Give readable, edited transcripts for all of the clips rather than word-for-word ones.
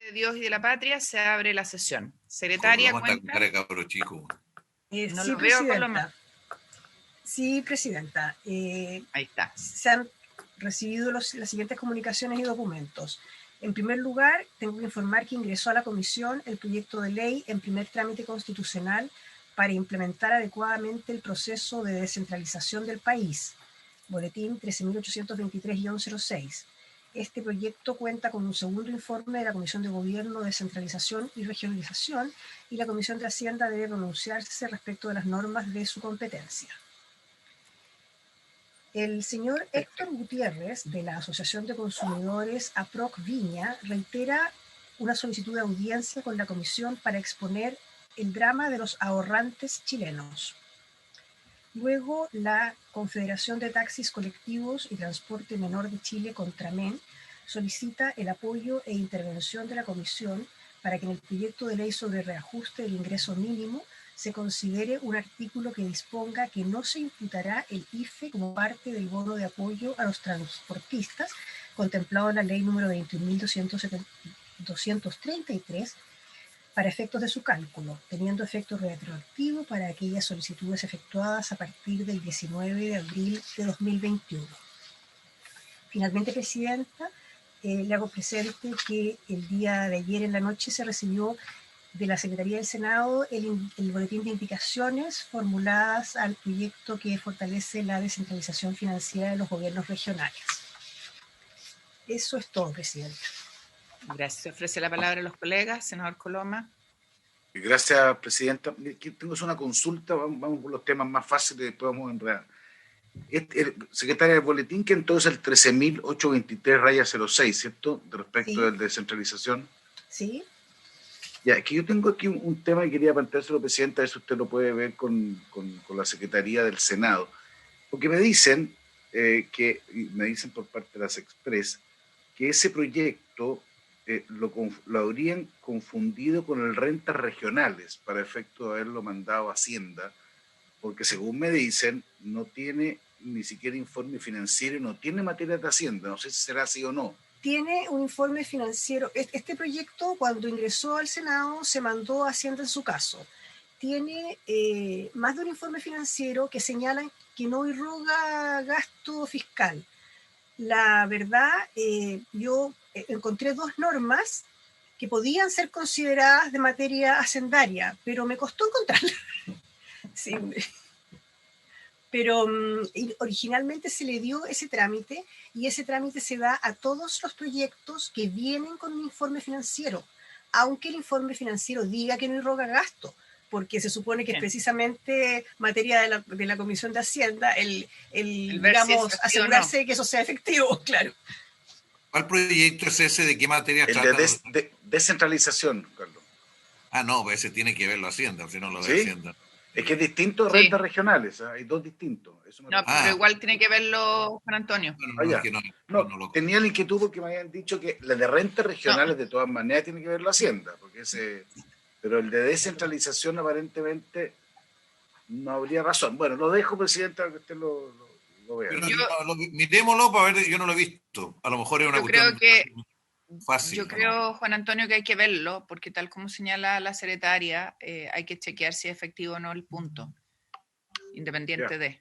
de Dios y de la Patria, se abre la sesión. Secretaria, Coloma está con cuenta. cara de cabro chico. No Sí, lo veo, Coloma. presidenta. Sí, presidenta. Ahí está. Se han recibido las siguientes comunicaciones y documentos. En primer lugar, tengo que informar que ingresó a la comisión el proyecto de ley en primer trámite constitucional para implementar adecuadamente el proceso de descentralización del país, boletín 13.823-06. Este proyecto cuenta con un segundo informe de la Comisión de Gobierno, Descentralización y Regionalización, y la Comisión de Hacienda debe pronunciarse respecto de las normas de su competencia. El señor Héctor Gutiérrez, de la Asociación de Consumidores APROC Viña, reitera una solicitud de audiencia con la Comisión para exponer el drama de los ahorrantes chilenos. Luego, la Confederación de Taxis Colectivos y Transporte Menor de Chile, CONTRAMEN, solicita el apoyo e intervención de la Comisión para que en el proyecto de ley sobre reajuste del ingreso mínimo se considere un artículo que disponga que no se imputará el IFE como parte del bono de apoyo a los transportistas contemplado en la ley número 21.233 para efectos de su cálculo, teniendo efecto retroactivo para aquellas solicitudes efectuadas a partir del 19 de abril de 2021. Finalmente, presidenta, le hago presente que el día de ayer en la noche se recibió de la Secretaría del Senado el boletín de indicaciones formuladas al proyecto que fortalece la descentralización financiera de los gobiernos regionales. Eso es todo, presidenta. Gracias. Se ofrece la palabra a los colegas. Senador Coloma. Gracias, presidenta. Aquí tengo una consulta, vamos por los temas más fáciles y después vamos a enredar. Secretaria del boletín, que entonces el 13.823-06, ¿cierto? Respecto Sí. de descentralización. Sí. Ya, aquí yo tengo aquí un tema y quería planteárselo, presidenta, a ver si usted lo puede ver con la Secretaría del Senado. Porque me dicen me dicen por parte de las Express, que ese proyecto lo habrían confundido con el rentas regionales para efecto de haberlo mandado a Hacienda, porque según me dicen, no tiene ni siquiera informe financiero y no tiene materia de Hacienda. No sé si será así o no. Tiene un informe financiero. Este proyecto, cuando ingresó al Senado, se mandó a Hacienda en su caso. Tiene más de un informe financiero que señala que no irroga gasto fiscal. La verdad, yo encontré dos normas que podían ser consideradas de materia hacendaria, pero me costó encontrarlas. Sí. Pero originalmente se le dio ese trámite y ese trámite se da a todos los proyectos que vienen con un informe financiero, aunque el informe financiero diga que no irroga gasto, porque se supone que es precisamente materia de la Comisión de Hacienda el digamos, si asegurarse de que eso sea efectivo, claro. ¿Cuál proyecto es ese? ¿De qué materia trata? De descentralización, Carlos. Ah, no, pues ese tiene que verlo Hacienda, si no lo ve Hacienda. Es que es distinto de rentas regionales, hay dos distintos. Eso pero igual tiene que verlo Juan Antonio. Tenía la inquietud porque me habían dicho que la de rentas regionales de todas maneras tiene que verlo Hacienda, porque pero el de descentralización aparentemente no habría razón. Bueno, lo dejo, presidenta, que usted lo vea. Mirémoslo para ver, yo no lo he visto. A lo mejor es una cuestión fácil. Yo creo, Juan Antonio, que hay que verlo, porque tal como señala la secretaria, hay que chequear si es efectivo o no el punto, independiente de.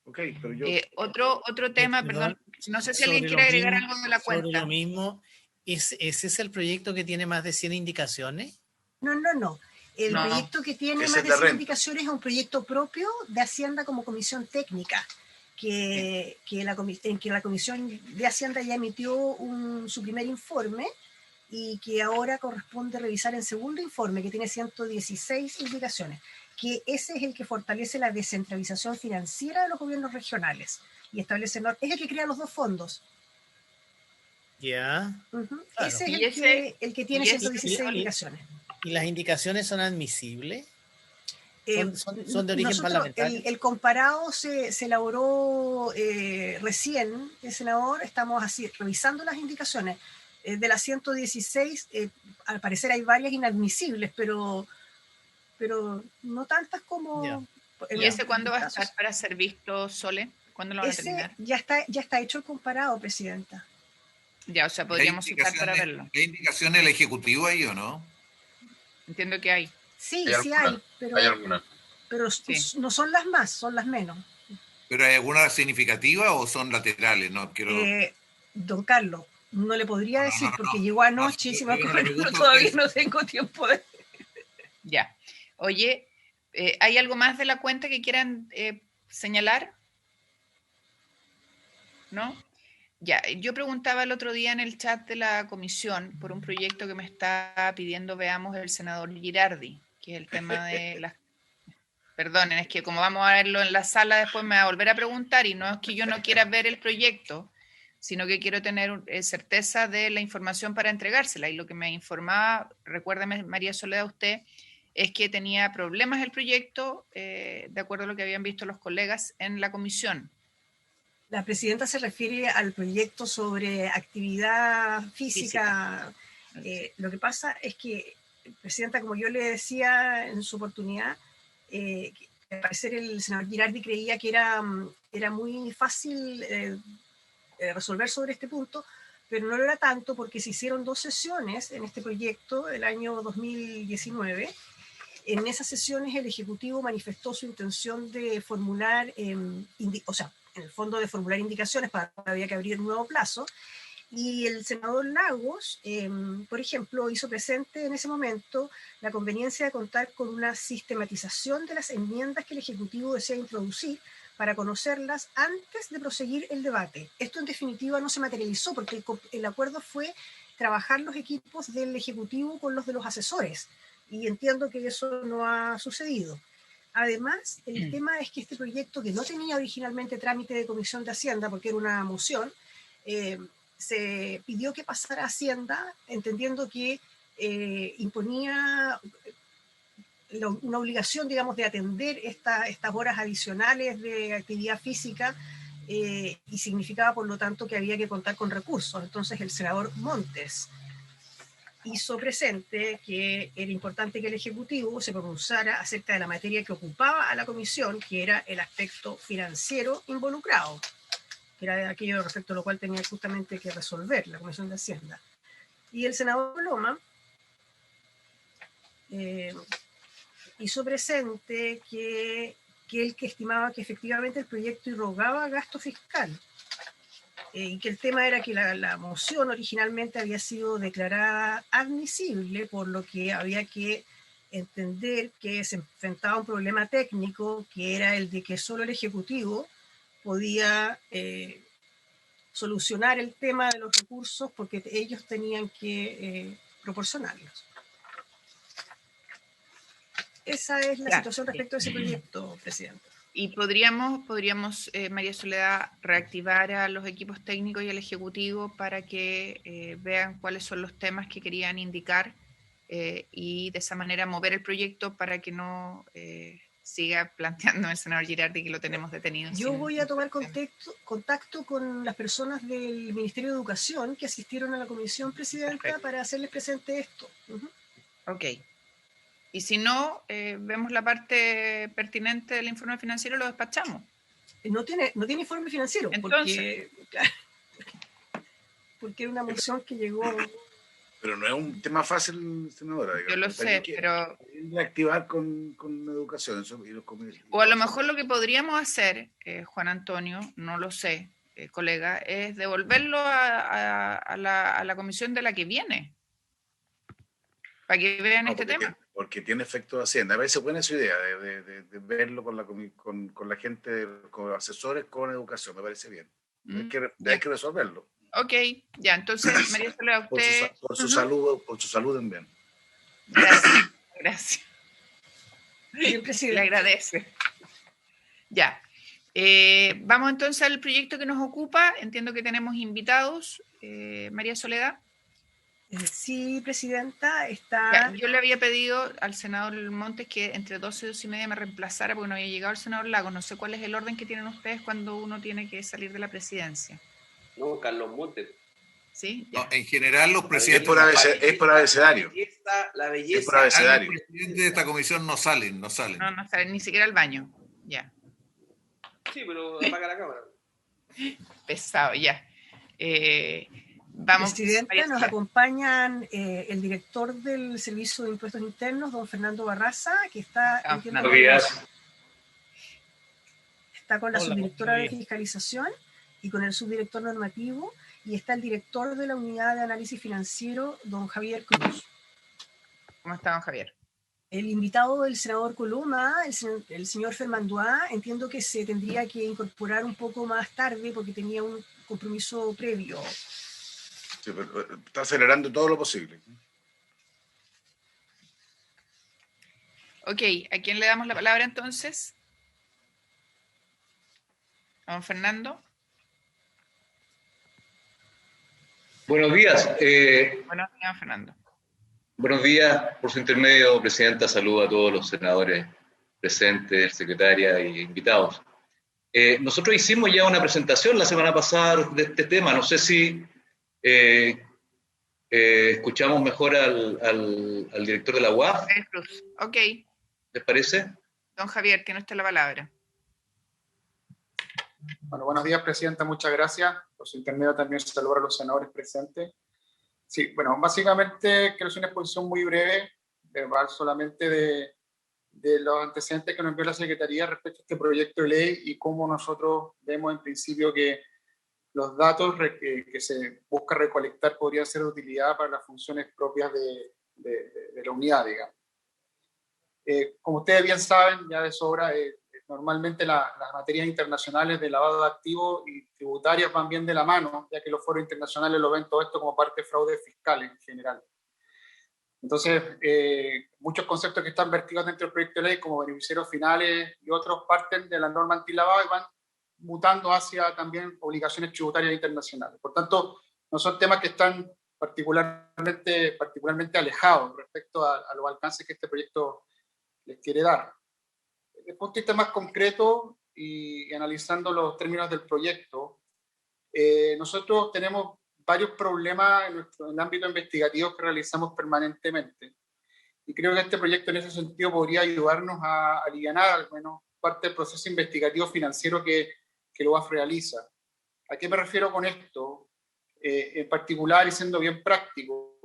Okay, pero yo... otro tema, perdón, no sé si alguien quiere agregar algo de la cuenta. Sobre lo mismo, ¿ese es el proyecto que tiene más de 100 indicaciones? No. El proyecto que tiene más de 100 indicaciones es un proyecto propio de Hacienda como comisión técnica, en que la Comisión de Hacienda ya emitió su primer informe y que ahora corresponde revisar el segundo informe, que tiene 116 indicaciones, que ese es el que fortalece la descentralización financiera de los gobiernos regionales y establece es el que crea los dos fondos. Ya. Claro. Ese es el que tiene 116 indicaciones. ¿Y las indicaciones son admisibles? ¿Son de origen parlamentario? El comparado se elaboró recién, el senador, estamos así revisando las indicaciones. De las 116, al parecer hay varias inadmisibles, pero no tantas como... ¿Y ese cuándo va a estar para ser visto, Sole? ¿Cuándo lo van a terminar? Ya está hecho el comparado, presidenta. Ya, o sea, podríamos citar para verlo. ¿Hay indicaciones del Ejecutivo ahí o no? Entiendo que hay. Sí, sí hay, pero, hay alguna. Pero sí, no son las más, son las menos. ¿Pero hay alguna significativa o son laterales? No quiero... Don Carlos, no le podría decir porque llegó anoche y todavía no tengo tiempo de... Ya. Oye, ¿hay algo más de la cuenta que quieran señalar? ¿No? Ya, yo preguntaba el otro día en el chat de la comisión por un proyecto que me está pidiendo, veamos, el senador Girardi, que es el tema de las... Perdonen, es que como vamos a verlo en la sala, después me va a volver a preguntar y no es que yo no quiera ver el proyecto, sino que quiero tener certeza de la información para entregársela. Y lo que me informaba, recuérdeme, María Soledad, usted, es que tenía problemas el proyecto, de acuerdo a lo que habían visto los colegas en la comisión. La presidenta se refiere al proyecto sobre actividad física. Lo que pasa es que, presidenta, como yo le decía en su oportunidad, al parecer el senador Girardi creía que era muy fácil resolver sobre este punto, pero no lo era tanto porque se hicieron 2 sesiones en este proyecto el año 2019. En esas sesiones el Ejecutivo manifestó su intención de formular, o sea, en el fondo de formular indicaciones para que había que abrir un nuevo plazo, y el senador Lagos, por ejemplo, hizo presente en ese momento la conveniencia de contar con una sistematización de las enmiendas que el Ejecutivo desea introducir para conocerlas antes de proseguir el debate. Esto en definitiva no se materializó porque el acuerdo fue trabajar los equipos del Ejecutivo con los de los asesores, y entiendo que eso no ha sucedido. Además, el tema es que este proyecto, que no tenía originalmente trámite de Comisión de Hacienda porque era una moción, se pidió que pasara a Hacienda, entendiendo que imponía una obligación, digamos, de atender estas horas adicionales de actividad física, y significaba, por lo tanto, que había que contar con recursos. Entonces, el senador Montes hizo presente que era importante que el Ejecutivo se pronunciara acerca de la materia que ocupaba a la comisión, que era el aspecto financiero involucrado, que era aquello respecto a lo cual tenía justamente que resolver la Comisión de Hacienda. Y el senador Loma hizo presente que él que estimaba que efectivamente el proyecto irrogaba gasto fiscal, y que el tema era que la moción originalmente había sido declarada admisible, por lo que había que entender que se enfrentaba a un problema técnico, que era el de que solo el Ejecutivo podía solucionar el tema de los recursos porque ellos tenían que proporcionarlos. Esa es la situación respecto a ese proyecto, Presidenta. Y podríamos María Soledad, reactivar a los equipos técnicos y al Ejecutivo para que vean cuáles son los temas que querían indicar, y de esa manera mover el proyecto para que no siga planteando el senador Girardi que lo tenemos detenido. Yo voy a tomar contacto con las personas del Ministerio de Educación que asistieron a la comisión, Presidenta. Perfecto. Para hacerles presente esto. Ok. Y si no, vemos la parte pertinente del informe financiero y lo despachamos. No tiene informe financiero. Entonces, porque es una moción que llegó... Pero no es un tema fácil, senadora. Yo lo sé, pero... Activar con educación. O a lo mejor lo que podríamos hacer, Juan Antonio, no lo sé, colega, es devolverlo a la comisión de la que viene, para que vean este tema. Porque tiene efecto de Hacienda. A veces buena su idea de verlo con la gente, con asesores, con educación, me parece bien. Hay que resolverlo. Ok, ya, entonces, María Soledad, usted... Por su salud en bien. Gracias. Bien, presidente. Le agradece. Ya. Vamos entonces al proyecto que nos ocupa. Entiendo que tenemos invitados. María Soledad. Sí, Presidenta, ya, yo le había pedido al senador Montes que entre 12 y 2:30 me reemplazara porque no había llegado el senador Lagos. No sé cuál es el orden que tienen ustedes cuando uno tiene que salir de la presidencia. No, Carlos Montes. ¿Sí? No, en general los presidentes... Es por abecedario. La belleza. Es por abecedario. Los presidentes de esta comisión no salen. No salen ni siquiera al baño. Ya. Sí, pero apaga la cámara. Pesado, ya. Vamos, Presidenta, nos acompañan el director del Servicio de Impuestos Internos, don Fernando Barraza, que está, está con la subdirectora de Fiscalización y con el subdirector normativo, y está el director de la Unidad de Análisis Financiero, don Javier Cruz. ¿Cómo está, don Javier? El invitado del senador Coloma, el señor Fermandois, entiendo que se tendría que incorporar un poco más tarde porque tenía un compromiso previo. Sí, pero está acelerando todo lo posible. Ok, ¿a quién le damos la palabra entonces? ¿A don Fernando? Buenos días. Buenos días, Fernando. Buenos días, por su intermedio, Presidenta. Saludo a todos los senadores presentes, secretaria e invitados. Nosotros hicimos ya una presentación la semana pasada de este tema. No sé si escuchamos mejor al director de la UAF. Ok. ¿Les parece? Don Javier, tiene usted la palabra. Bueno, buenos días, Presidenta. Muchas gracias. Por su intermedio también saludar a los senadores presentes. Sí, bueno, básicamente quiero hacer una exposición muy breve, verbal solamente de los antecedentes que nos envió la Secretaría respecto a este proyecto de ley y cómo nosotros vemos en principio que los datos que se busca recolectar podrían ser de utilidad para las funciones propias de la unidad, digamos. Como ustedes bien saben, ya de sobra, normalmente las materias internacionales de lavado de activos y tributarias van bien de la mano, ya que los foros internacionales lo ven todo esto como parte de fraude fiscal en general. Entonces, muchos conceptos que están vertidos dentro del proyecto de ley, como beneficiarios finales y otros, parten de la norma antilavado y van mutando hacia también obligaciones tributarias internacionales. Por tanto, no son temas que están particularmente alejados respecto a los alcances que este proyecto les quiere dar. Desde el punto de vista más concreto y analizando los términos del proyecto, nosotros tenemos varios problemas en el ámbito investigativo que realizamos permanentemente. Y creo que este proyecto en ese sentido podría ayudarnos a alivianar al menos parte del proceso investigativo financiero que la UAF realiza. ¿A qué me refiero con esto? En particular, y siendo bien práctico,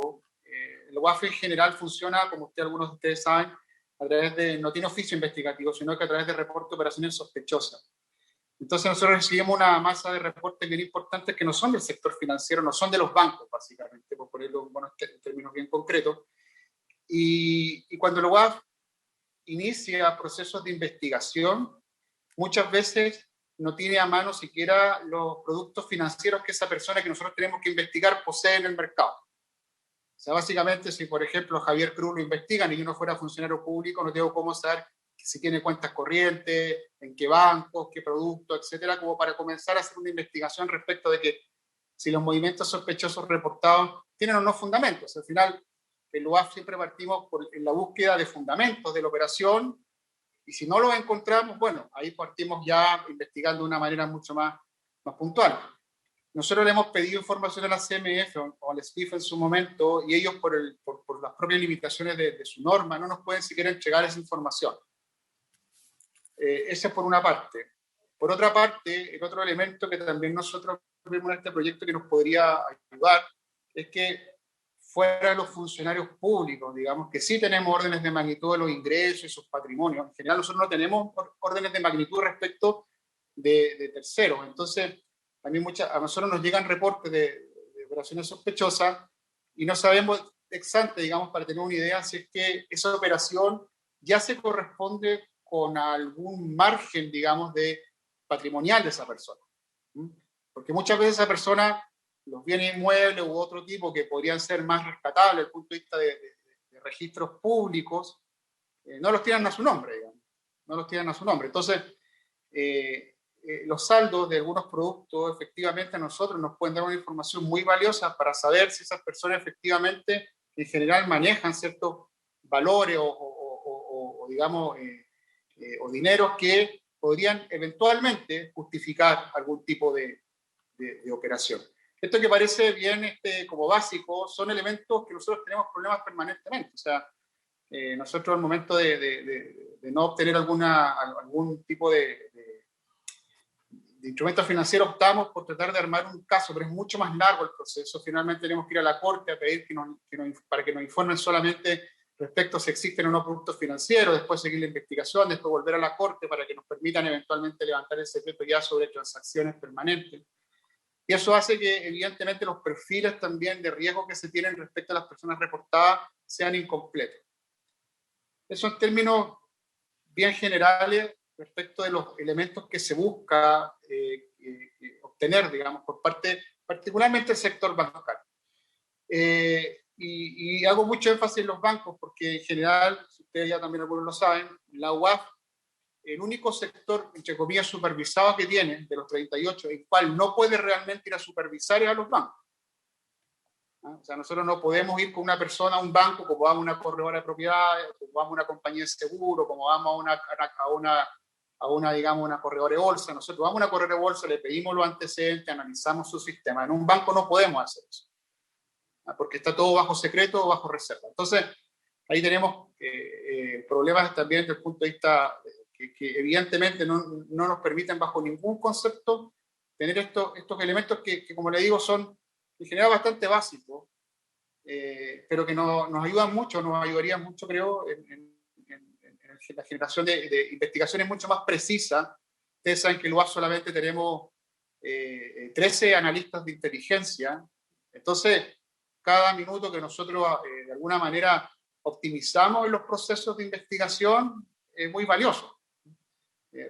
la UAF en general funciona, como algunos de ustedes saben, a través no tiene oficio investigativo, sino que a través de reporte de operaciones sospechosas. Entonces nosotros recibimos una masa de reportes bien importantes que no son del sector financiero, no son de los bancos, básicamente, por ponerlo en términos bien concretos. Y cuando la UAF inicia procesos de investigación, muchas veces no tiene a mano siquiera los productos financieros que esa persona que nosotros tenemos que investigar posee en el mercado. O sea, básicamente, si por ejemplo Javier Cruz lo investigan y yo no fuera funcionario público, no tengo cómo saber si tiene cuentas corrientes, en qué bancos, qué productos, etcétera, como para comenzar a hacer una investigación respecto de que si los movimientos sospechosos reportados tienen o no fundamentos. Al final, en UAF siempre partimos en la búsqueda de fundamentos de la operación, y si no los encontramos, bueno, ahí partimos ya investigando de una manera mucho más puntual. Nosotros le hemos pedido información a la CMF o al SPIF en su momento, y ellos por las propias limitaciones de su norma no nos pueden siquiera entregar esa información. Ese es por una parte. Por otra parte, el otro elemento que también nosotros vemos en este proyecto que nos podría ayudar es que fuera de los funcionarios públicos, digamos, que sí tenemos órdenes de magnitud de los ingresos y sus patrimonios. En general nosotros no tenemos órdenes de magnitud respecto de terceros. Entonces, a nosotros nos llegan reportes de operaciones sospechosas y no sabemos exactamente, digamos, para tener una idea si es que esa operación ya se corresponde con algún margen, digamos, de patrimonial de esa persona. Porque muchas veces esa persona, los bienes inmuebles u otro tipo que podrían ser más rescatables desde el punto de vista de registros públicos, no los tienen a su nombre, digamos. No los tienen a su nombre. Entonces, los saldos de algunos productos efectivamente a nosotros nos pueden dar una información muy valiosa para saber si esas personas efectivamente en general manejan ciertos valores o digamos, o dineros que podrían eventualmente justificar algún tipo de operación. Esto que parece bien como básico son elementos que nosotros tenemos problemas permanentemente. O sea, nosotros al momento de no obtener algún tipo de instrumentos financieros optamos por tratar de armar un caso, pero es mucho más largo el proceso. Finalmente tenemos que ir a la Corte a pedir para que nos informen solamente respecto a si existen o no productos financieros, después seguir la investigación, después volver a la Corte para que nos permitan eventualmente levantar el secreto ya sobre transacciones permanentes. Y eso hace que evidentemente los perfiles también de riesgo que se tienen respecto a las personas reportadas sean incompletos. Eso en términos bien generales respecto de los elementos que se busca obtener, digamos, por parte, particularmente del sector bancario. Y hago mucho énfasis en los bancos porque en general, si ustedes ya también algunos lo saben, la UAF, el único sector, entre comillas, supervisado que tiene, de los 38, el cual no puede realmente ir a supervisar es a los bancos. O sea, nosotros no podemos ir con una persona a un banco como vamos a una corredora de propiedades, como vamos a una compañía de seguro, como vamos a una digamos, una corredora de bolsa. Nosotros vamos a una corredora de bolsa, le pedimos los antecedentes, analizamos su sistema. En un banco no podemos hacer eso, porque está todo bajo secreto o bajo reserva. Entonces, ahí tenemos problemas también desde el punto de vista que evidentemente no nos permiten bajo ningún concepto tener estos elementos que, como le digo, son en general bastante básicos, pero que nos ayudan mucho, nos ayudarían mucho, creo, en la generación de investigaciones mucho más precisas. Ustedes saben que en UAF solamente tenemos 13 analistas de inteligencia, entonces cada minuto que nosotros de alguna manera optimizamos en los procesos de investigación es muy valioso.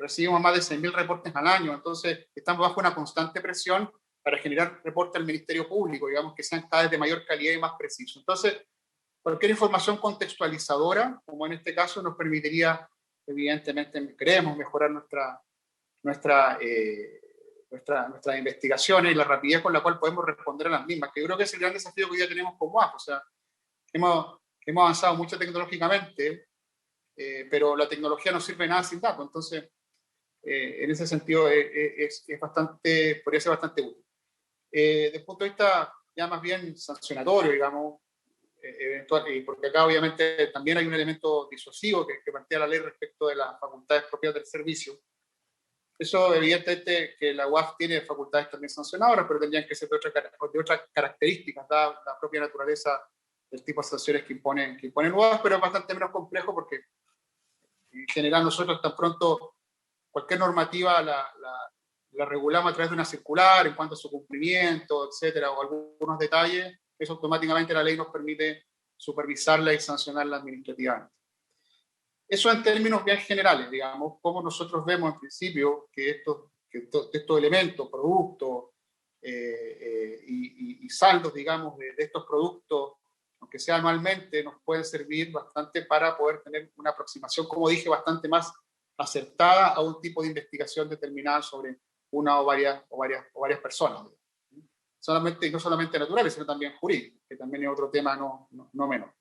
Recibimos más de 6.000 reportes al año, entonces estamos bajo una constante presión para generar reportes al Ministerio Público, digamos, que sean cada vez de mayor calidad y más precisos. Entonces, cualquier información contextualizadora, como en este caso, nos permitiría, evidentemente, creemos, mejorar nuestras investigaciones y la rapidez con la cual podemos responder a las mismas, que yo creo que es el gran desafío que hoy día tenemos como AF. O sea, hemos avanzado mucho tecnológicamente, pero la tecnología no sirve de nada sin datos. Entonces, en ese sentido, podría ser bastante útil. Desde el punto de vista ya más bien sancionatorio, digamos, porque acá obviamente también hay un elemento disuasivo que plantea la ley respecto de las facultades propias del servicio. Eso evidentemente que la UAF tiene facultades también sancionadoras, pero tendrían que ser de otras características, dada la propia naturaleza del tipo de sanciones que imponen UAF, pero es bastante menos complejo porque en general nosotros tan pronto cualquier normativa la regulamos a través de una circular en cuanto a su cumplimiento, etcétera, o algunos detalles, eso automáticamente la ley nos permite supervisarla y sancionarla administrativamente. Eso en términos bien generales, digamos, como nosotros vemos en principio que estos elementos, productos y saldos, digamos, de estos productos, aunque sea anualmente, nos pueden servir bastante para poder tener una aproximación, como dije, bastante más acertada a un tipo de investigación determinada sobre una o varias personas. Y no solamente naturales, sino también jurídicos, que también es otro tema no menor.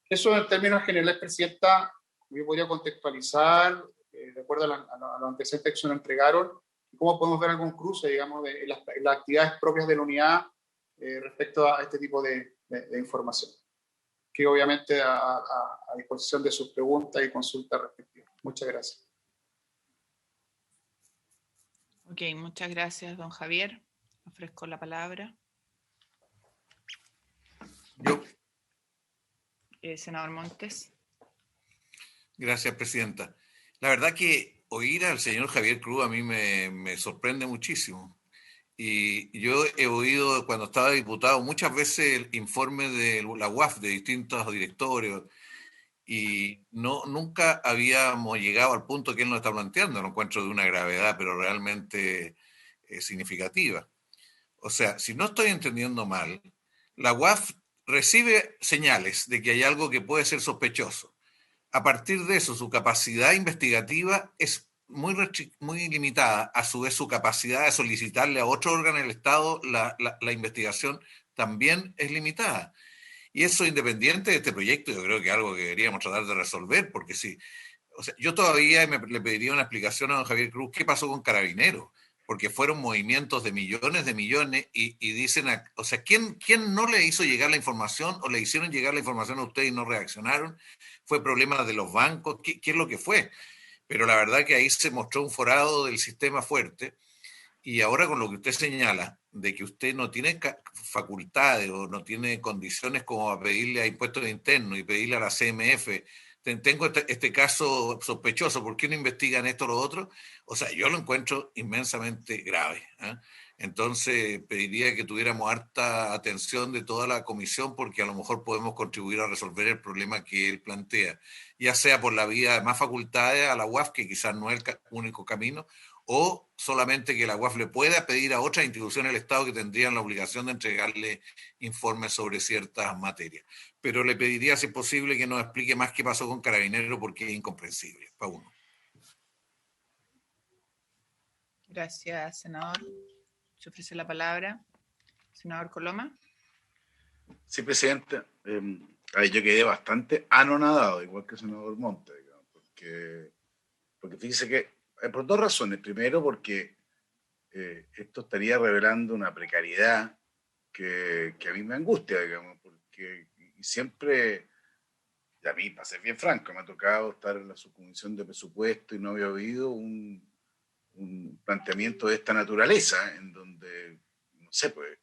Eso en términos generales, Presidenta, yo podría contextualizar, de acuerdo a los antecedentes que se nos entregaron, y cómo podemos ver algún cruce, digamos, de las actividades propias de la unidad respecto a este tipo de información, que obviamente a disposición de sus preguntas y consultas respectivas. Muchas gracias. Ok, muchas gracias, don Javier. Ofrezco la palabra. Yo. Senador Montes. Gracias, Presidenta. La verdad que oír al señor Javier Cruz a mí me sorprende muchísimo. Y yo he oído, cuando estaba diputado, muchas veces el informe de la UAF, de distintos directorios, y nunca habíamos llegado al punto que él nos está planteando. Lo encuentro de una gravedad, pero realmente significativa. O sea, si no estoy entendiendo mal, la UAF recibe señales de que hay algo que puede ser sospechoso. A partir de eso, su capacidad investigativa es muy limitada. A su vez, su capacidad de solicitarle a otro órgano del Estado la investigación también es limitada. Y eso, independiente de este proyecto, yo creo que es algo que deberíamos tratar de resolver, porque sí. O sea, yo todavía le pediría una explicación a don Javier Cruz qué pasó con Carabineros, porque fueron movimientos de millones y dicen, o sea, ¿quién no le hizo llegar la información o le hicieron llegar la información a ustedes y no reaccionaron? ¿Fue problema de los bancos? ¿Qué es lo que fue? Pero la verdad que ahí se mostró un forado del sistema fuerte Y ahora con lo que usted señala, de que usted no tiene facultades o no tiene condiciones como a pedirle a impuestos internos y pedirle a la CMF, tengo este caso sospechoso, ¿por qué no investigan esto o lo otro? O sea, yo lo encuentro inmensamente grave, ¿eh? Entonces pediría que tuviéramos harta atención de toda la comisión, porque a lo mejor podemos contribuir a resolver el problema que él plantea, ya sea por la vía de más facultades a la UAF, que quizás no es el único camino, o solamente que la UAF le pueda pedir a otras instituciones del Estado que tendrían la obligación de entregarle informes sobre ciertas materias. Pero le pediría, si es posible, que nos explique más qué pasó con Carabineros, porque es incomprensible, para uno. Gracias, senador. Se ofrece la palabra. Senador Coloma. Sí, presidente. Yo quedé bastante anonadado, igual que el senador Monte, digamos, porque fíjese que, por dos razones. Primero, porque esto estaría revelando una precariedad que a mí me angustia, digamos, porque siempre, y a mí, para ser bien franco, me ha tocado estar en la subcomisión de presupuesto y no había oído un planteamiento de esta naturaleza, en donde, no sé, pues,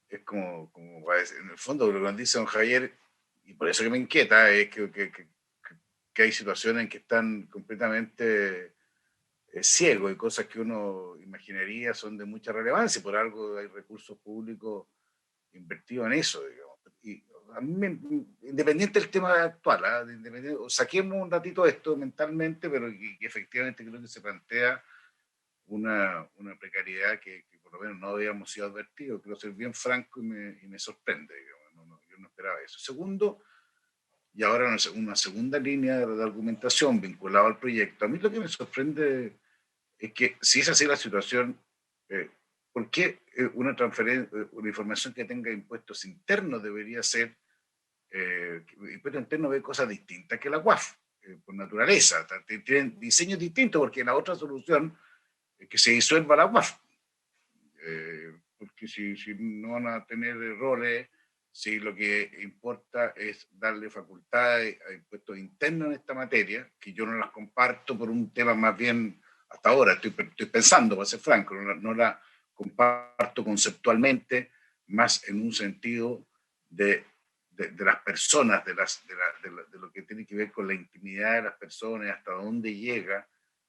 es como en el fondo lo que dice don Javier, y por eso que me inquieta, es que hay situaciones en que están completamente ciegos, y cosas que uno imaginaría son de mucha relevancia, por algo hay recursos públicos invertidos en eso, digamos. Y a mí, independiente del tema actual, saquemos un ratito esto mentalmente, pero que efectivamente creo que se plantea una precariedad que por lo menos no habíamos sido advertidos. Quiero ser bien franco y me sorprende, digamos. Yo no esperaba eso. Segundo, y ahora una segunda línea de argumentación vinculada al proyecto, a mí lo que me sorprende es que, si es así la situación, ¿por qué una información que tenga impuestos internos debería ser, impuestos internos ve cosas distintas que la UAF, por naturaleza? Tienen diseños distintos, porque la otra solución es que se disuelva la UAF, porque si no van a tener errores, si lo que importa es darle facultades a impuestos internos en esta materia, que yo no las comparto por un tema más bien, hasta ahora estoy pensando, para ser franco, no la comparto conceptualmente, más en un sentido de las personas, de lo que tiene que ver con la intimidad de las personas, hasta dónde llega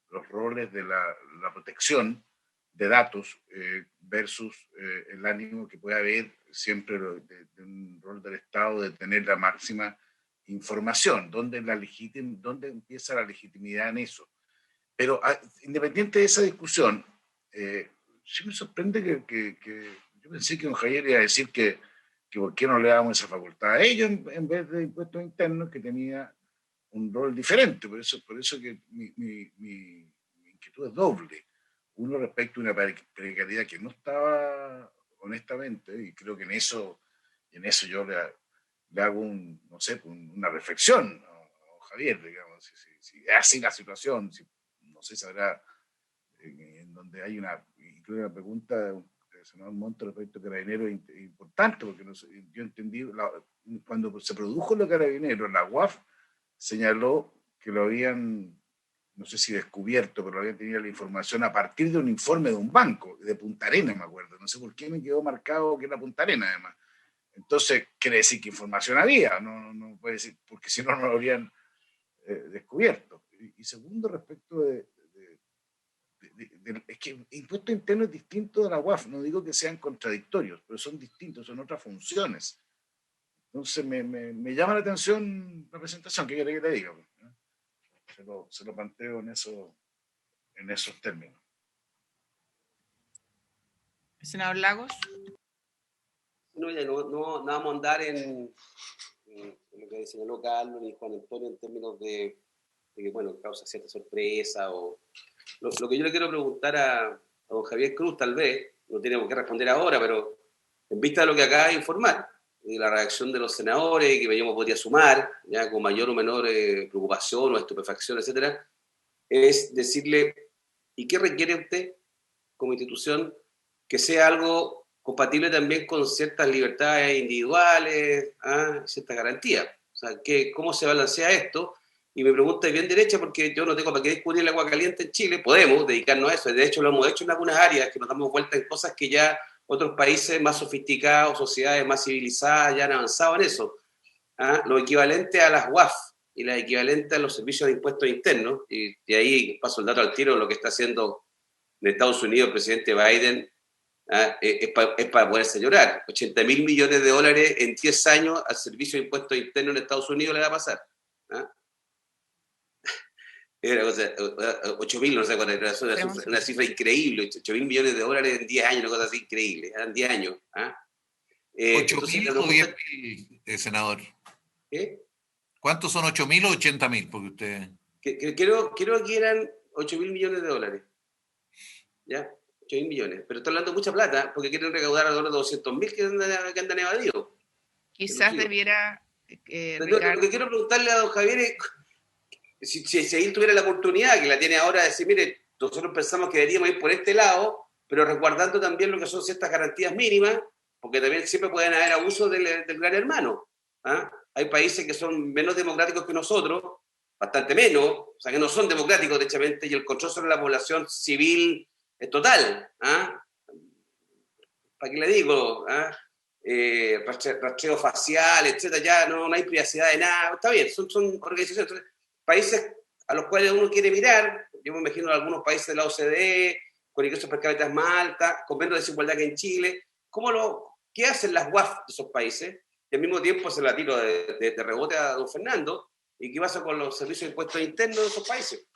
los roles de la protección de datos versus el ánimo que puede haber siempre de un rol del Estado de tener la máxima información, ¿dónde empieza la legitimidad en eso? Pero independiente de esa discusión, sí me sorprende que yo pensé que don Javier iba a decir que por qué no le damos esa facultad a ellos en vez de impuestos internos, que tenía un rol diferente. Por eso que mi inquietud es doble. Uno, respecto a una precariedad que no estaba, honestamente, y creo que en eso yo le hago una reflexión a Javier, digamos, si es así la situación, no sé, sabrá, en donde hay incluye una pregunta del senador Monte respecto a Carabineros importante, porque yo entendí, cuando se produjo lo de Carabineros, la UAF señaló que lo habían, no sé si descubierto, pero habían tenido la información a partir de un informe de un banco, de Punta Arenas, me acuerdo. No sé por qué me quedó marcado que era Punta Arenas, además. Entonces, quiere decir que información había, no puede decir, porque si no, no lo habrían descubierto. Y segundo, respecto es que el impuesto interno es distinto de la UAF, no digo que sean contradictorios, pero son distintos, son otras funciones. Entonces, me llama la atención la presentación, ¿qué quiere que le diga? Se lo planteo en esos términos. Senador Lagos. No vamos a andar en lo que señaló Carlos ni Juan Antonio en términos de que, bueno, causa cierta sorpresa. Lo que yo le quiero preguntar a don Javier Cruz, tal vez, no tenemos que responder ahora, pero en vista de lo que acaba de informar, de la reacción de los senadores, que yo me podría sumar, ya con mayor o menor preocupación o estupefacción, etcétera, es decirle, ¿y qué requiere usted como institución que sea algo compatible también con ciertas libertades individuales, ciertas garantías? O sea, ¿cómo se balancea esto? Y me pregunta, bien derecha, porque yo no tengo para qué descubrir el agua caliente en Chile, podemos dedicarnos a eso, de hecho lo hemos hecho en algunas áreas, que nos damos vuelta en cosas que ya otros países más sofisticados, sociedades más civilizadas ya han avanzado en eso. Lo equivalente a las UAF y la equivalente a los servicios de impuestos internos, y ahí paso el dato al tiro, lo que está haciendo en Estados Unidos el presidente Biden, es para poderse llorar. 80.000 millones de dólares en 10 años al servicio de impuestos internos en Estados Unidos le va a pasar. Era 8.000, no sé cuánto era, una cifra increíble, 8.000 millones de dólares en 10 años, una cosa así increíble, eran 10 años. 8.000 o 10.000, senador. ¿Qué? ¿Cuántos son 8.000 o 80.000? Porque usted... Creo que eran 8.000 millones de dólares. ¿Ya? 8.000 millones. Pero está hablando de mucha plata, porque quieren recaudar alrededor de 200.000 que andan evadidos. Quizás debiera... Lo que quiero preguntarle a don Javier es, si él tuviera la oportunidad, que la tiene ahora, de decir, mire, nosotros pensamos que deberíamos ir por este lado, pero resguardando también lo que son ciertas garantías mínimas, porque también siempre pueden haber abusos del gran hermano. Hay países que son menos democráticos que nosotros, bastante menos, o sea, que no son democráticos, derechamente, y el control sobre la población civil es total. ¿Para qué le digo? Rastreo facial, etcétera, ya no hay privacidad de nada. Está bien, son organizaciones. Entonces, países a los cuales uno quiere mirar, yo me imagino algunos países de la OCDE, con ingresos per cápita más altos, con menos desigualdad que en Chile. ¿Qué hacen las UAF de esos países? Y al mismo tiempo se la tiro de rebote a don Fernando. ¿Y qué pasa con los servicios de impuestos internos de esos países?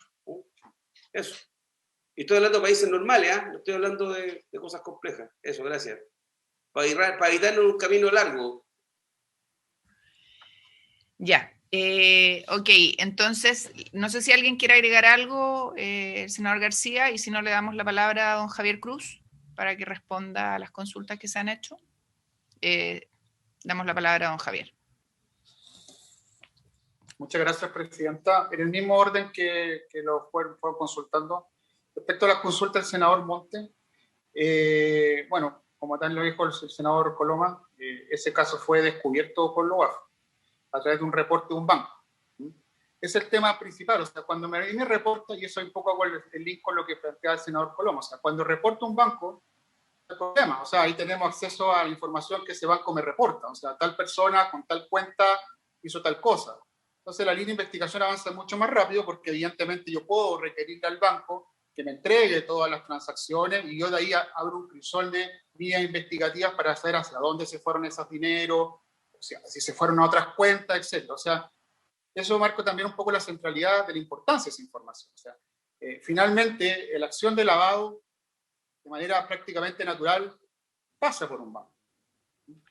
Eso. Y estoy hablando de países normales, no estoy hablando de cosas complejas. Eso, gracias. Para evitarnos un camino largo. Ya. Ok, entonces, no sé si alguien quiere agregar algo, el senador García, y si no le damos la palabra a don Javier Cruz para que responda a las consultas que se han hecho. Damos la palabra a don Javier. Muchas gracias, presidenta. En el mismo orden que lo fueron consultando, respecto a las consultas del senador Monte, bueno, como también lo dijo el senador Coloma, ese caso fue descubierto por la UAF a través de un reporte de un banco. Es el tema principal. O sea, cuando me reporta, y eso un poco hago el link con lo que plantea el senador Coloma, o sea, cuando reporta un banco, no hay problema. O sea, ahí tenemos acceso a la información que ese banco me reporta. O sea, tal persona con tal cuenta hizo tal cosa. Entonces, la línea de investigación avanza mucho más rápido porque, evidentemente, yo puedo requerir al banco que me entregue todas las transacciones y yo de ahí abro un crisol de vías investigativas para saber hacia dónde se fueron esos dineros, o sea, si se fueron a otras cuentas, etc. O sea, eso marca también un poco la centralidad de la importancia de esa información. O sea, finalmente, la acción de lavado, de manera prácticamente natural, pasa por un banco.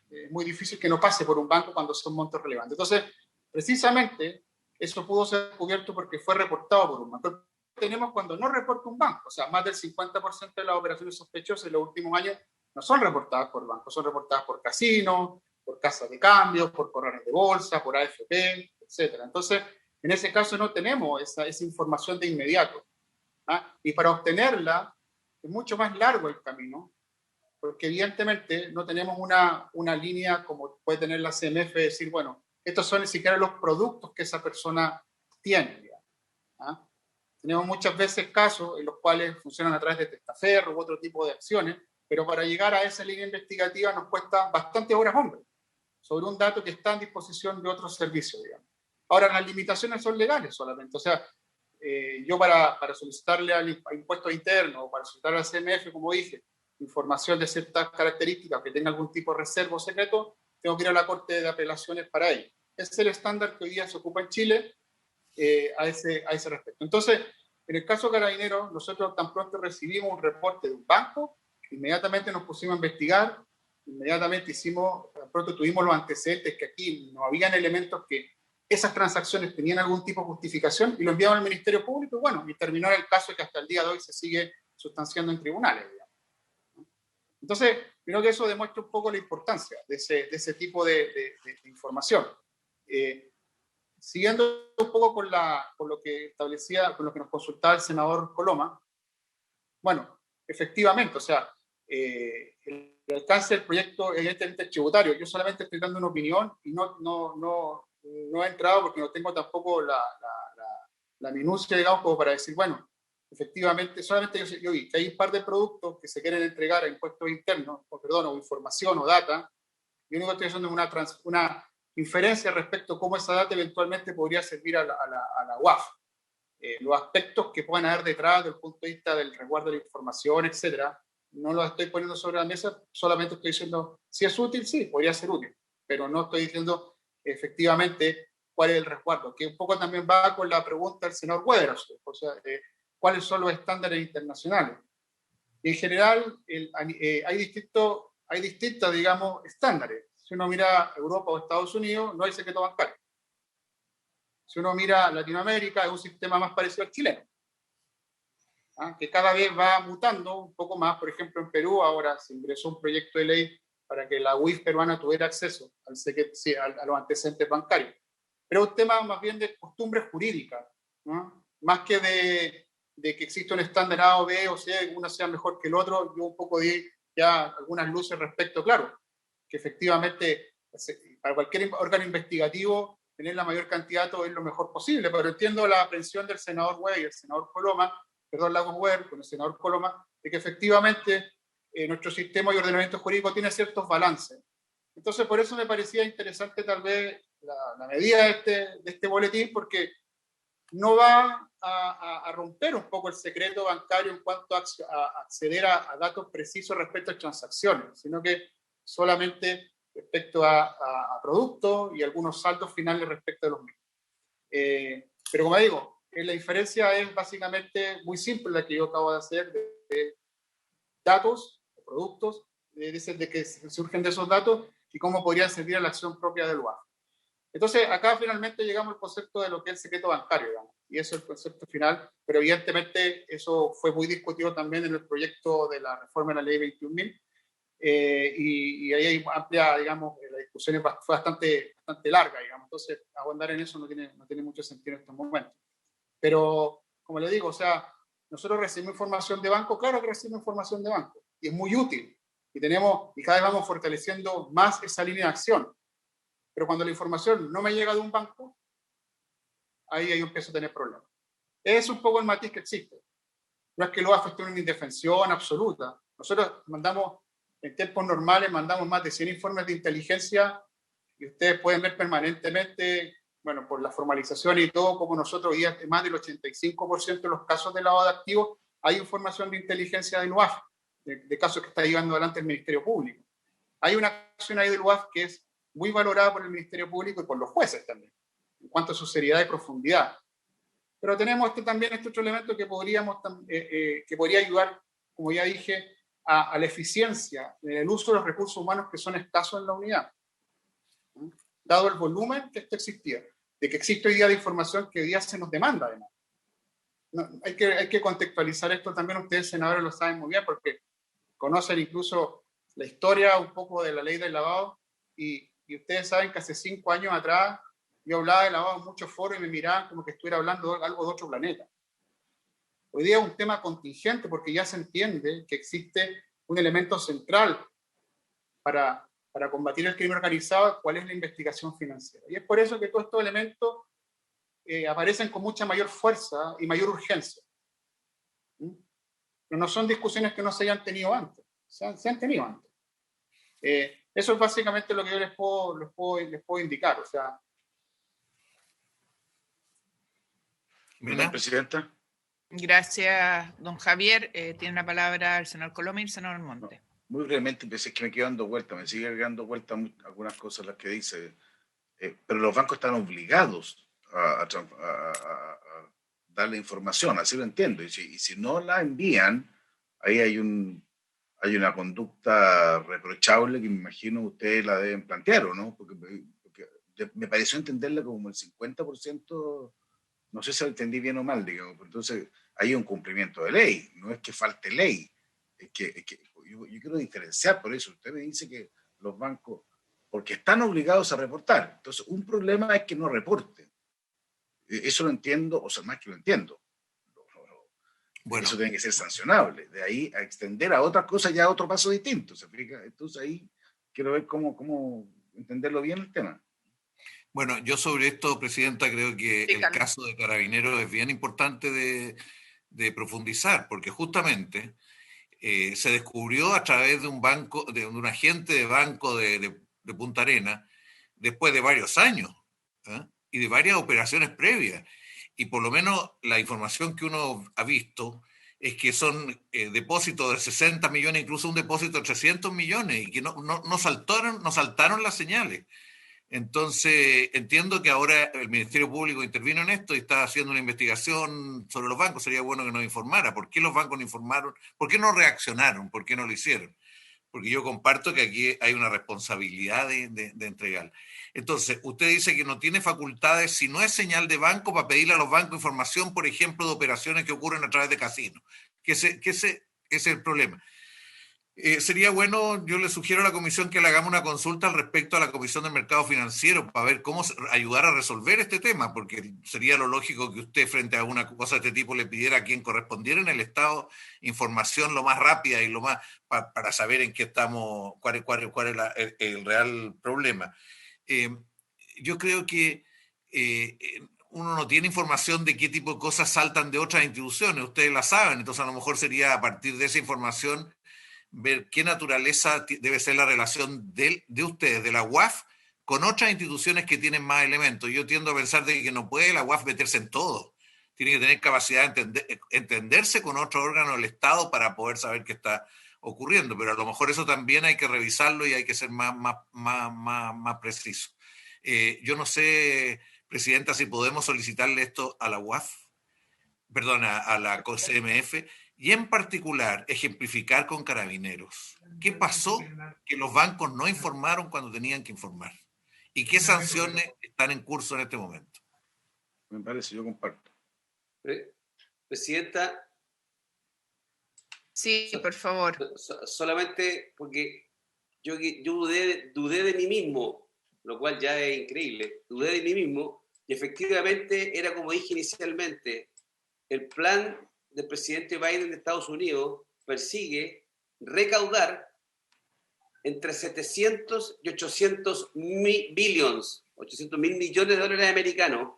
Es muy difícil que no pase por un banco cuando son montos relevantes. Entonces, precisamente, eso pudo ser descubierto porque fue reportado por un banco. Tenemos cuando no reporta un banco, o sea, más del 50% de las operaciones sospechosas en los últimos años no son reportadas por bancos, son reportadas por casinos, por casas de cambios, por corrales de bolsa, por AFP, etc. Entonces, en ese caso no tenemos esa información de inmediato. Y para obtenerla es mucho más largo el camino, porque evidentemente no tenemos una línea como puede tener la CMF de decir, bueno, estos son ni siquiera los productos que esa persona tiene. Tenemos muchas veces casos en los cuales funcionan a través de testaferro u otro tipo de acciones, pero para llegar a esa línea investigativa nos cuesta bastantes horas hombre sobre un dato que está en disposición de otros servicios, digamos. Ahora, las limitaciones son legales solamente. O sea, yo para solicitarle al impuesto interno o para solicitarle al CMF, como dije, información de ciertas características que tenga algún tipo de reserva o secreto, tengo que ir a la Corte de Apelaciones para ello. Ese es el estándar que hoy día se ocupa en Chile a ese respecto. Entonces, en el caso Carabineros, nosotros tan pronto recibimos un reporte de un banco, inmediatamente nos pusimos a investigar, inmediatamente tan pronto tuvimos los antecedentes que aquí no habían elementos que esas transacciones tenían algún tipo de justificación y lo enviamos al Ministerio Público y bueno, y terminó el caso que hasta el día de hoy se sigue sustanciando en tribunales, digamos. Entonces, creo que eso demuestra un poco la importancia de ese tipo de información. Siguiendo un poco con lo que establecía, con lo que nos consultaba el senador Coloma, bueno, efectivamente, o sea, el alcance del proyecto evidentemente es tributario. Yo solamente estoy dando una opinión y no he entrado porque no tengo tampoco la la minucia, digamos, como para decir, bueno, efectivamente, solamente yo vi que hay un par de productos que se quieren entregar a impuestos internos, o información o data, y único que estoy haciendo es una inferencia respecto a cómo esa data eventualmente podría servir a la UAF. Los aspectos que puedan haber detrás desde el punto de vista del resguardo de la información, etcétera, no los estoy poniendo sobre la mesa, solamente estoy diciendo si es útil, sí, podría ser útil, pero no estoy diciendo efectivamente cuál es el resguardo, que un poco también va con la pregunta del senador Weber, o sea, cuáles son los estándares internacionales. Y en general hay distintos, digamos, estándares. Si uno mira Europa o Estados Unidos, no hay secreto bancario. Si uno mira Latinoamérica, es un sistema más parecido al chileno, que cada vez va mutando un poco más. Por ejemplo, en Perú ahora se ingresó un proyecto de ley para que la UIF peruana tuviera acceso a los antecedentes bancarios. Pero es un tema más bien de costumbres jurídicas, ¿no? Más que de que existe un estándar A o B, o sea, uno sea mejor que el otro. Yo un poco di ya algunas luces respecto, claro, que efectivamente para cualquier órgano investigativo tener la mayor cantidad de datos es lo mejor posible, pero entiendo la aprensión del senador Weber y el senador Lagos Weber, con el senador Coloma, de que efectivamente nuestro sistema y ordenamiento jurídico tiene ciertos balances. Entonces, por eso me parecía interesante tal vez la medida de este boletín, porque no va a romper un poco el secreto bancario en cuanto a acceder a datos precisos respecto a transacciones, sino que solamente respecto a productos y algunos saldos finales respecto a los mismos. Pero como digo, la diferencia es básicamente muy simple la que yo acabo de hacer de datos, de productos, de que surgen de esos datos y cómo podría servir a la acción propia del UAF. Entonces, acá finalmente llegamos al concepto de lo que es el secreto bancario, digamos, y eso es el concepto final, pero evidentemente eso fue muy discutido también en el proyecto de la reforma de la ley 21.000, y ahí hay amplia, digamos, la discusión fue bastante larga, digamos, entonces ahondar en eso no tiene mucho sentido en estos momentos. Pero, como le digo, o sea, nosotros recibimos información de banco, claro que recibimos información de banco, y es muy útil, y cada vez vamos fortaleciendo más esa línea de acción. Pero cuando la información no me llega de un banco, ahí yo empiezo a tener problemas. Es un poco el matiz que existe. No es que lo afecte una indefensión absoluta. Nosotros en tiempos normales, mandamos más de 100 informes de inteligencia y ustedes pueden ver permanentemente, bueno, por la formalización y todo, como nosotros, hoy más del 85% de los casos de lavado de activos, hay información de inteligencia del UAF, de casos que está llevando adelante el Ministerio Público. Hay una acción ahí del UAF que es muy valorada por el Ministerio Público y por los jueces también, en cuanto a su seriedad y profundidad. Pero tenemos también este otro elemento que podría ayudar, como ya dije, a la eficiencia en el uso de los recursos humanos que son escasos en la unidad. Dado el volumen que esto existía, de que existe hoy día de información que hoy día se nos demanda además. Hay que contextualizar esto también, ustedes senadores lo saben muy bien, porque conocen incluso la historia un poco de la ley del lavado, y ustedes saben que hace 5 años atrás yo hablaba de lavado en muchos foros y me miraban como que estuviera hablando algo de otro planeta. Hoy día es un tema contingente porque ya se entiende que existe un elemento central para combatir el crimen organizado, cuál es la investigación financiera. Y es por eso que todos estos elementos aparecen con mucha mayor fuerza y mayor urgencia. Pero no son discusiones que no se hayan tenido antes, se han tenido antes. Eso es básicamente lo que yo les puedo indicar. O sea, ¿Verdad, presidenta? Gracias, don Javier. Tiene la palabra el senador Coloma y el senador Monte. No, muy brevemente, pensé que me quedo dando vuelta, me sigue dando vuelta algunas cosas las que dice, pero los bancos están obligados a darle información, así lo entiendo, y si no la envían, ahí hay una conducta reprochable que me imagino ustedes la deben plantear, ¿o no? Porque me pareció entenderla como el 50%. No sé si lo entendí bien o mal, digamos. Entonces, hay un cumplimiento de ley. No es que falte ley. Es que yo quiero diferenciar por eso. Usted me dice que los bancos, porque están obligados a reportar. Entonces, un problema es que no reporten. Eso lo entiendo, o sea, más que lo entiendo. Bueno, eso tiene que ser sancionable. De ahí a extender a otras cosas ya otro paso distinto. ¿Se explica? Entonces, ahí quiero ver cómo entenderlo bien el tema. Bueno, yo sobre esto, Presidenta, creo que Sí, el Carlos. caso de Carabineros es bien importante de profundizar, porque justamente se descubrió a través de un banco, de un agente de banco de Punta Arena, después de varios años, ¿eh? Y de varias operaciones previas. Y por lo menos la información que uno ha visto es que son depósitos de 60 millones, incluso un depósito de 300 millones, y que no saltaron las señales. Entonces, entiendo que ahora el Ministerio Público intervino en esto y está haciendo una investigación sobre los bancos. Sería bueno que nos informara. ¿Por qué los bancos no informaron? ¿Por qué no reaccionaron? ¿Por qué no lo hicieron? Porque yo comparto que aquí hay una responsabilidad de entregar. Entonces, usted dice que no tiene facultades, si no es señal de banco, para pedirle a los bancos información, por ejemplo, de operaciones que ocurren a través de casinos. Que ese es el problema. Sería bueno, yo le sugiero a la comisión que le hagamos una consulta al respecto a la Comisión del Mercado Financiero para ver cómo ayudar a resolver este tema, porque sería lo lógico que usted frente a una cosa de este tipo le pidiera a quien correspondiera en el Estado información lo más rápida y lo más para saber en qué estamos, cuál es el real problema. Yo creo que uno no tiene información de qué tipo de cosas saltan de otras instituciones, ustedes la saben, entonces a lo mejor sería a partir de esa información ver qué naturaleza debe ser la relación de ustedes, de la UAF, con otras instituciones que tienen más elementos. Yo tiendo a pensar de que no puede la UAF meterse en todo. Tiene que tener capacidad de entenderse con otro órgano del Estado para poder saber qué está ocurriendo, pero a lo mejor eso también hay que revisarlo y hay que ser más preciso. Yo no sé, Presidenta, si podemos solicitarle esto a la UAF, perdón, a la CMF, y en particular ejemplificar con Carabineros. ¿Qué pasó que los bancos no informaron cuando tenían que informar? ¿Y qué sanciones están en curso en este momento? Me parece, yo comparto. Presidenta. Sí, por favor. Solamente porque yo dudé de mí mismo, lo cual ya es increíble. Dudé de mí mismo y efectivamente era como dije inicialmente, el plan del presidente Biden de Estados Unidos persigue recaudar entre 700 y 800 mil millones de dólares americanos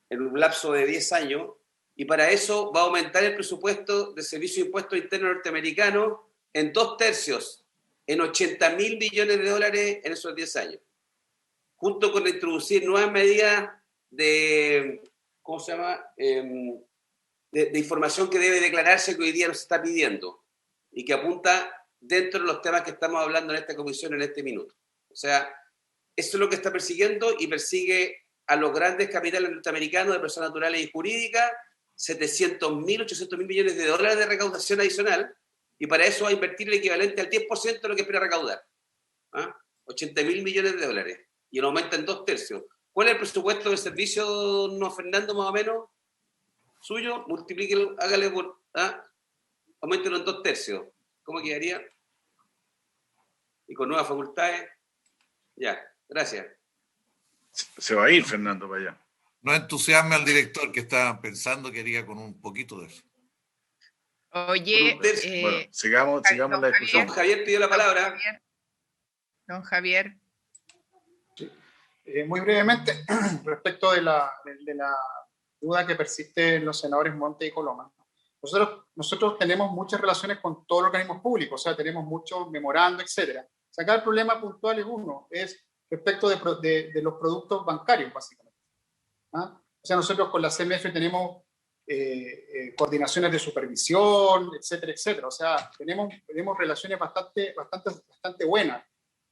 en un lapso de 10 años, y para eso va a aumentar el presupuesto del Servicio de Impuestos Internos norteamericano en 2/3, en 80 mil millones de dólares en esos 10 años, junto con introducir nuevas medidas de, ¿cómo se llama?, de información que debe declararse, que hoy día nos está pidiendo y que apunta dentro de los temas que estamos hablando en esta comisión en este minuto. O sea, eso es lo que está persiguiendo, y persigue a los grandes capitales norteamericanos de personas naturales y jurídicas 700.000, 800.000 millones de dólares de recaudación adicional, y para eso va a invertir el equivalente al 10% de lo que espera recaudar. 80.000 millones de dólares, y lo aumenta en 2/3. ¿Cuál es el presupuesto del servicio, don Fernando, más o menos? Suyo, multiplíquelo, hágale por, aumentelo en 2/3. ¿Cómo quedaría? Y con nuevas facultades. Ya, gracias. Se va a ir Fernando para allá. No entusiasme al director, que está pensando que haría con un poquito de eso. Oye, bueno, sigamos la discusión. Don Javier pidió la palabra. Don Javier. Muy brevemente, respecto de la duda que persiste en los senadores Monte y Coloma. Nosotros tenemos muchas relaciones con todos los organismos públicos, o sea, tenemos muchos memorando, etcétera. O sea, acá el problema puntual es uno, es respecto de los productos bancarios, básicamente. O sea, nosotros con la CMF tenemos coordinaciones de supervisión, etcétera, etcétera. O sea, tenemos relaciones bastante buenas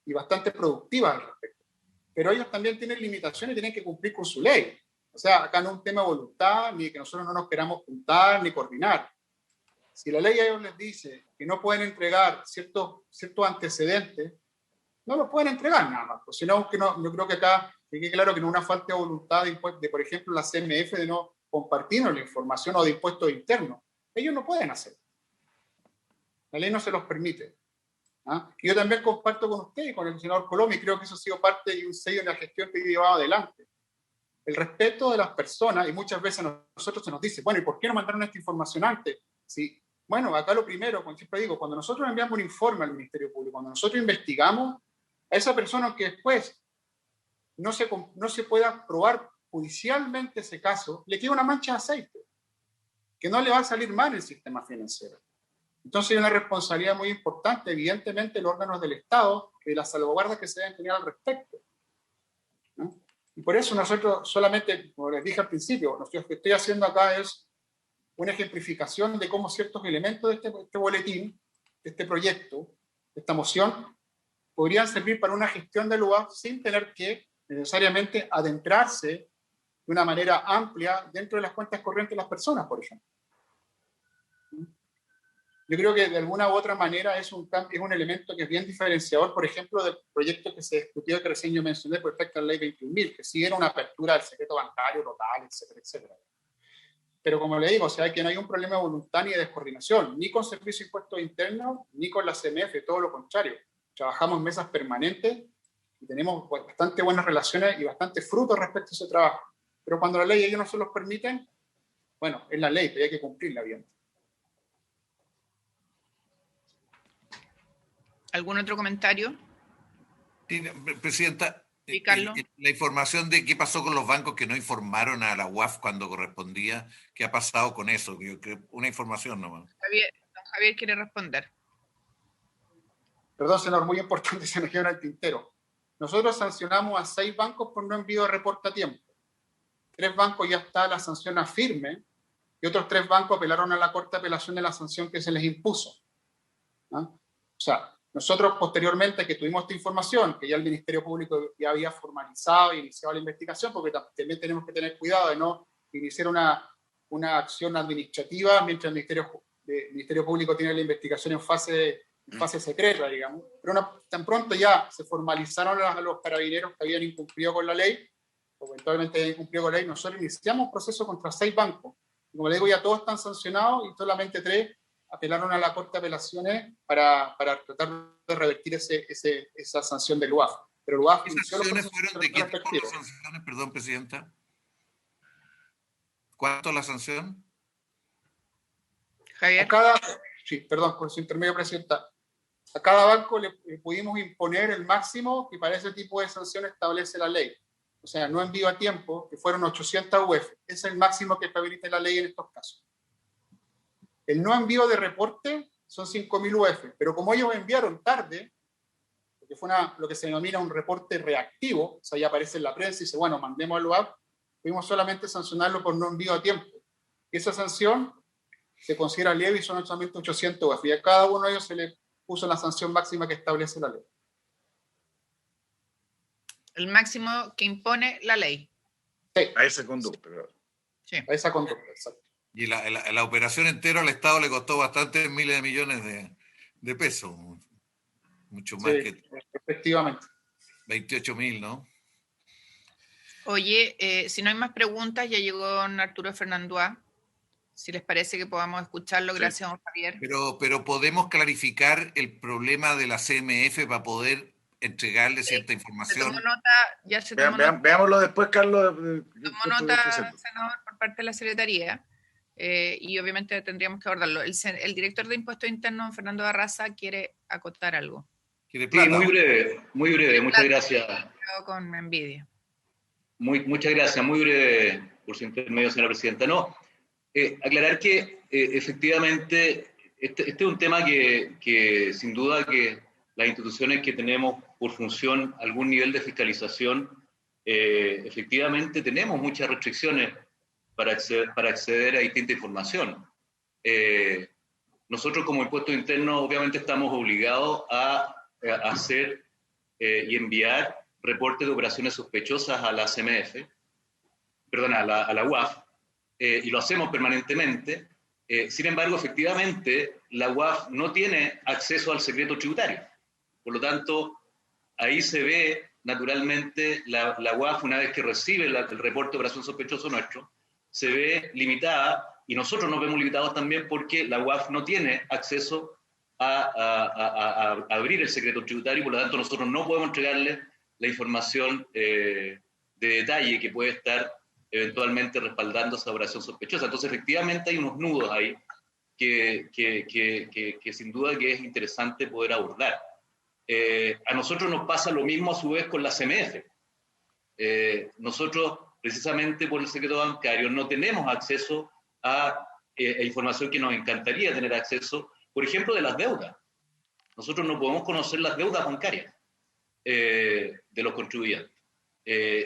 y bastante productivas al respecto. Pero ellos también tienen limitaciones y tienen que cumplir con su ley. O sea, acá no es un tema de voluntad, ni que nosotros no nos queramos juntar, ni coordinar. Si la ley a ellos les dice que no pueden entregar ciertos antecedentes, no los pueden entregar nada más. Pues, sino que no, yo creo que acá quede claro que no es una falta de voluntad de, por ejemplo, la CMF de no compartirnos la información o de impuestos internos. Ellos no pueden hacer. La ley no se los permite. Yo también comparto con usted y con el senador Coloma, y creo que eso ha sido parte y un sello de la gestión que he llevado adelante. El respeto de las personas, y muchas veces a nosotros se nos dice, bueno, ¿y por qué no mandaron esta información antes? Sí, bueno, acá lo primero, como siempre digo, cuando nosotros enviamos un informe al Ministerio Público, cuando nosotros investigamos, a esa persona que después no se pueda probar judicialmente ese caso, le queda una mancha de aceite, que no le va a salir mal el sistema financiero. Entonces hay una responsabilidad muy importante, evidentemente, los órganos del Estado, de las salvaguardas que se deben tener al respecto, ¿no? Y por eso nosotros solamente, como les dije al principio, lo que estoy haciendo acá es una ejemplificación de cómo ciertos elementos de este boletín, de este proyecto, de esta moción, podrían servir para una gestión del UAF sin tener que necesariamente adentrarse de una manera amplia dentro de las cuentas corrientes de las personas, por ejemplo. Yo creo que de alguna u otra manera es un elemento que es bien diferenciador, por ejemplo, del proyecto que se discutió, que recién yo mencioné, por respecto a la ley 21.000, que sí era una apertura del secreto bancario total, etcétera, etcétera. Pero como le digo, o sea, que no hay un problema de voluntad ni de descoordinación, ni con Servicio de Impuestos Internos, ni con la CMF, todo lo contrario. Trabajamos en mesas permanentes y tenemos bastante buenas relaciones y bastante frutos respecto a ese trabajo. Pero cuando la ley ellos no se los permiten, bueno, es la ley, pero hay que cumplirla bien. ¿Algún otro comentario? Sí, Presidenta, Sí, Carlos. la información de qué pasó con los bancos que no informaron a la UAF cuando correspondía, ¿qué ha pasado con eso? Yo creo, una información nomás. Don Javier quiere responder. Perdón, senador, muy importante, se me quedó en el tintero. Nosotros sancionamos a 6 bancos por no envío de reporte a tiempo. 3 bancos ya está la sanción a firme y otros 3 bancos apelaron a la Corte de Apelación de la sanción que se les impuso, ¿no? O sea, nosotros posteriormente que tuvimos esta información, que ya el Ministerio Público ya había formalizado e iniciado la investigación, porque también tenemos que tener cuidado de no iniciar una acción administrativa mientras el Ministerio Público tiene la investigación en fase secreta, digamos. Pero tan pronto ya se formalizaron a los carabineros que habían incumplido con la ley, o eventualmente habían incumplido con la ley, nosotros iniciamos un proceso contra 6 bancos. Y como le digo, ya todos están sancionados y solamente 3 apelaron a la Corte de Apelaciones para tratar de revertir esa sanción del UAF. Pero el UAF inició los procesos fueron de qué tipo de sanciones, perdón, Presidenta? ¿Cuánto la sanción? Javier. Sí, perdón, por su intermedio, Presidenta. A cada banco le pudimos imponer el máximo que para ese tipo de sanción establece la ley. O sea, no envío a tiempo, que fueron 800 UF. Ese es el máximo que establece la ley en estos casos. El no envío de reporte son 5.000 UF, pero como ellos enviaron tarde, porque fue lo que se denomina un reporte reactivo, o sea, ya aparece en la prensa y dice, bueno, mandemos al UAF, pudimos solamente sancionarlo por no envío a tiempo. Esa sanción se considera leve y son solamente 800 UF, y a cada uno de ellos se le puso la sanción máxima que establece la ley. El máximo que impone la ley. Sí. A esa conducta. Sí. A esa conducta, exacto. Y la operación entera al Estado le costó bastantes miles de millones de pesos. Mucho más sí, que... Efectivamente. 28.000, ¿no? Oye, si no hay más preguntas, ya llegó don Arturo Fernandois. Si les parece que podamos escucharlo, gracias, don Javier. Pero podemos clarificar el problema de la CMF para poder entregarle cierta información. Se tomó nota, Veámoslo después, Carlos. Tomó nota, senador, por parte de la Secretaría. Y obviamente tendríamos que abordarlo. El director de Impuestos Internos, Fernando Barraza, quiere acotar algo. Sí, muy breve, muchas gracias. Con envidia. Muchas gracias, muy breve por su intermedio, señora presidenta. No, aclarar que efectivamente este es un tema que sin duda que las instituciones que tenemos por función algún nivel de fiscalización, efectivamente tenemos muchas restricciones para acceder a distinta información. Nosotros como Impuestos Internos obviamente estamos obligados a hacer y enviar reportes de operaciones sospechosas a la CMF, perdón, a la UAF, y lo hacemos permanentemente. Sin embargo, efectivamente, la UAF no tiene acceso al secreto tributario. Por lo tanto, ahí se ve naturalmente la UAF, una vez que recibe el reporte de operación sospechoso nuestro, se ve limitada, y nosotros nos vemos limitados también porque la UAF no tiene acceso a abrir el secreto tributario, y por lo tanto nosotros no podemos entregarle la información de detalle que puede estar eventualmente respaldando esa operación sospechosa. Entonces, efectivamente, hay unos nudos ahí que sin duda que es interesante poder abordar. A nosotros nos pasa lo mismo a su vez con la CMF. Nosotros, precisamente por el secreto bancario, no tenemos acceso a información que nos encantaría tener acceso, por ejemplo, de las deudas. Nosotros no podemos conocer las deudas bancarias de los contribuyentes.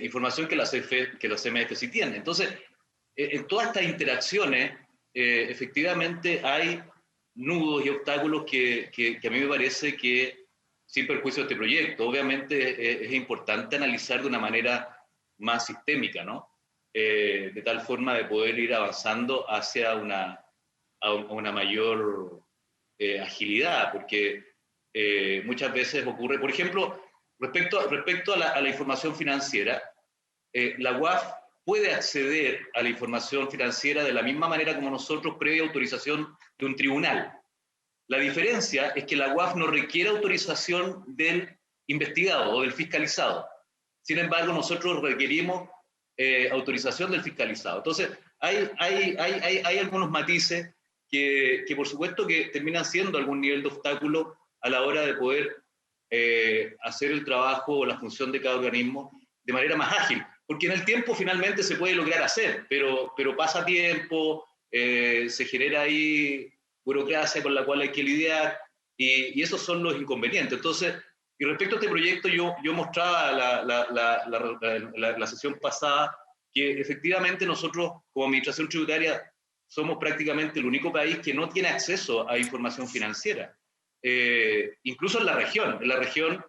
Información que la CMF sí tiene. Entonces, en todas estas interacciones, efectivamente hay nudos y obstáculos que a mí me parece que, sin perjuicio de este proyecto, obviamente es importante analizar de una manera más sistémica, ¿no? De tal forma de poder ir avanzando hacia una mayor agilidad, porque muchas veces ocurre, por ejemplo, respecto a la información financiera, la UAF puede acceder a la información financiera de la misma manera como nosotros, previa autorización de un tribunal. La diferencia es que la UAF no requiere autorización del investigado o del fiscalizado. Sin embargo, nosotros requerimos autorización del fiscalizado. Entonces, hay algunos matices que por supuesto que terminan siendo algún nivel de obstáculo a la hora de poder hacer el trabajo o la función de cada organismo de manera más ágil. Porque en el tiempo finalmente se puede lograr hacer, pero pasa tiempo, se genera ahí burocracia con la cual hay que lidiar, y esos son los inconvenientes. Entonces, y respecto a este proyecto, yo mostraba la sesión pasada que efectivamente nosotros, como Administración Tributaria, somos prácticamente el único país que no tiene acceso a información financiera. Incluso en la región,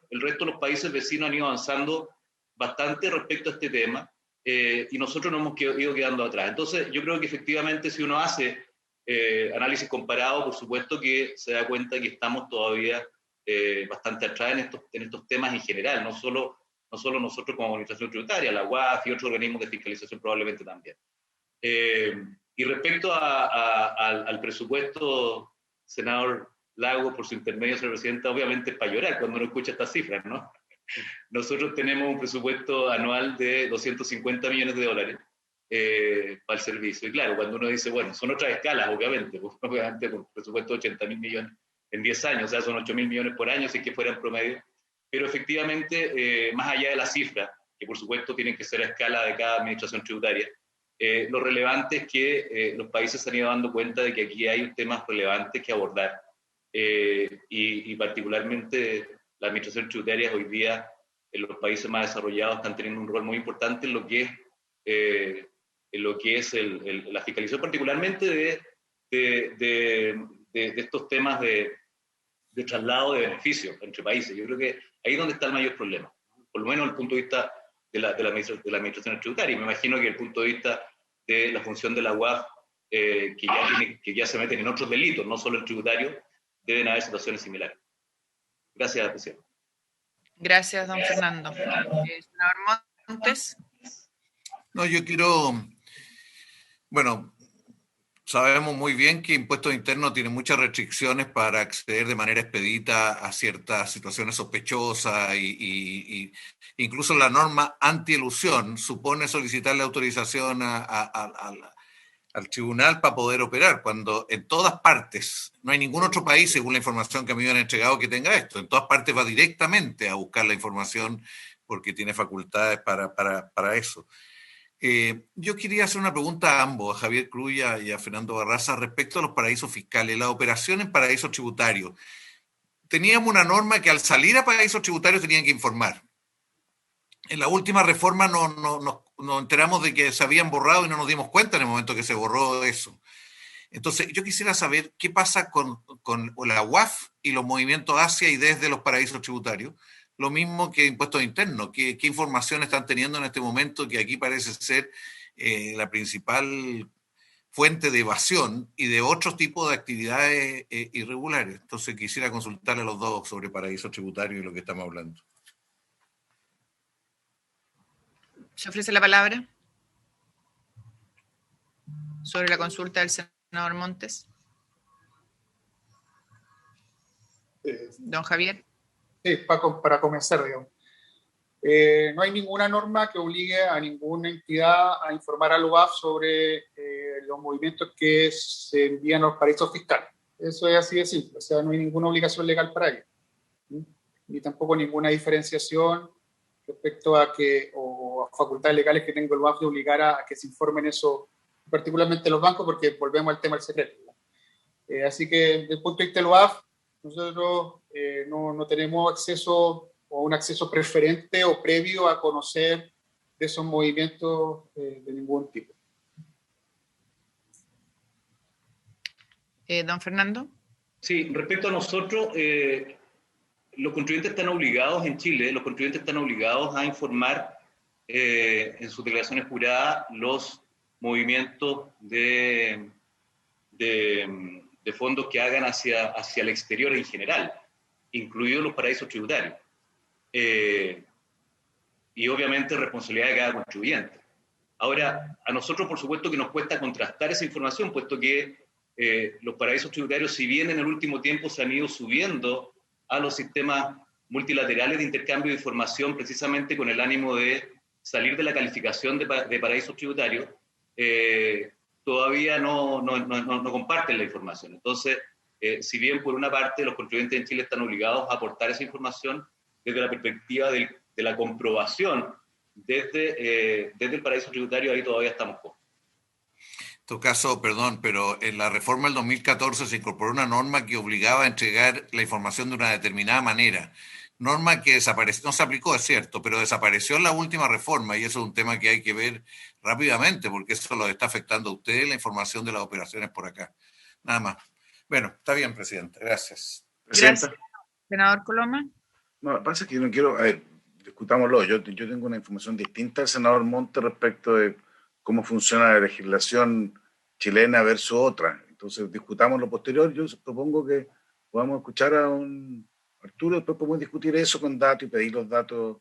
el resto de los países vecinos han ido avanzando bastante respecto a este tema, y nosotros nos hemos ido quedando atrás. Entonces, yo creo que efectivamente si uno hace análisis comparado, por supuesto que se da cuenta que estamos todavía bastante atrás en estos temas en general, no solo nosotros como Administración Tributaria, la UAF y otros organismos de fiscalización probablemente también. Y respecto al presupuesto, senador Lago, por su intermedio, señor presidente, obviamente es para llorar cuando uno escucha estas cifras, ¿no? Nosotros tenemos un presupuesto anual de $250 millones para el servicio. Y claro, cuando uno dice, bueno, son otras escalas, obviamente por un presupuesto de 80.000 millones en 10 años, o sea, son 8.000 millones por año, si es que fuera en promedio. Pero efectivamente, más allá de la cifra, que por supuesto tienen que ser a escala de cada administración tributaria, lo relevante es que los países se han ido dando cuenta de que aquí hay temas relevantes que abordar. Y particularmente la administración tributaria hoy día en los países más desarrollados están teniendo un rol muy importante en lo que es la fiscalización, particularmente de estos temas de traslado de beneficios entre países. Yo creo que ahí es donde está el mayor problema, por lo menos desde el punto de vista de la administración tributaria. Y me imagino que desde el punto de vista de la función de la UAF, que ya se meten en otros delitos, no solo el tributario, deben haber situaciones similares. Gracias, presidente. Gracias, don Fernando. Senador Montes. No, yo quiero, bueno, sabemos muy bien que Impuestos Internos tiene muchas restricciones para acceder de manera expedita a ciertas situaciones sospechosas y incluso la norma antielusión supone solicitar la autorización al tribunal para poder operar, cuando en todas partes, no hay ningún otro país, según la información que a mí me han entregado, que tenga esto. En todas partes va directamente a buscar la información porque tiene facultades para eso. Yo quería hacer una pregunta a ambos, a Javier Cruz y a Fernando Barraza, respecto a los paraísos fiscales, la operación en paraísos tributarios. Teníamos una norma que al salir a paraísos tributarios tenían que informar. En la última reforma nos enteramos de que se habían borrado y no nos dimos cuenta en el momento que se borró eso. Entonces, yo quisiera saber qué pasa con la UAF y los movimientos hacia y desde los paraísos tributarios. Lo mismo que impuestos internos. ¿Qué información están teniendo en este momento que aquí parece ser la principal fuente de evasión y de otros tipos de actividades irregulares? Entonces, quisiera consultarle a los dos sobre paraísos tributarios y lo que estamos hablando. Se ofrece la palabra sobre la consulta del senador Montes. Don Javier. Sí, para comenzar, digamos. No hay ninguna norma que obligue a ninguna entidad a informar al UAF sobre los movimientos que se envían a los paraísos fiscales. Eso es así de simple, o sea, no hay ninguna obligación legal para ello. Ni tampoco ninguna diferenciación respecto a que, o a facultades legales que tengo el UAF de obligar a que se informen eso, particularmente los bancos, porque volvemos al tema del secreto. Así que desde el punto de vista del UAF, nosotros no tenemos acceso o un acceso preferente o previo a conocer de esos movimientos de ningún tipo. Don Fernando. Sí, respecto a nosotros, los contribuyentes están obligados en Chile, los contribuyentes están obligados a informar en sus declaraciones juradas los movimientos de fondos que hagan hacia el exterior en general, incluidos los paraísos tributarios. Y obviamente responsabilidad de cada contribuyente. Ahora, a nosotros por supuesto que nos cuesta contrastar esa información, puesto que los paraísos tributarios, si bien en el último tiempo se han ido subiendo a los sistemas multilaterales de intercambio de información, precisamente con el ánimo de salir de la calificación de paraísos tributarios, todavía no comparten la información. Entonces, si bien por una parte los contribuyentes en Chile están obligados a aportar esa información, desde la perspectiva de la comprobación desde el paraíso tributario, ahí todavía estamos con. En todo caso, perdón, pero en la reforma del 2014 se incorporó una norma que obligaba a entregar la información de una determinada manera. Norma que desapareció, no se aplicó, es cierto, pero desapareció en la última reforma y eso es un tema que hay que ver rápidamente porque eso lo está afectando a ustedes, la información de las operaciones por acá. Nada más. Bueno, está bien, presidente. Gracias. Gracias. Senador Coloma. No, lo que pasa es que yo no quiero... A ver, discutámoslo. Yo tengo una información distinta al senador Monte respecto de cómo funciona la legislación chilena versus otra. Entonces, discutamos lo posterior. Yo propongo que podamos escuchar a un Arturo, después podemos discutir eso con datos y pedir los datos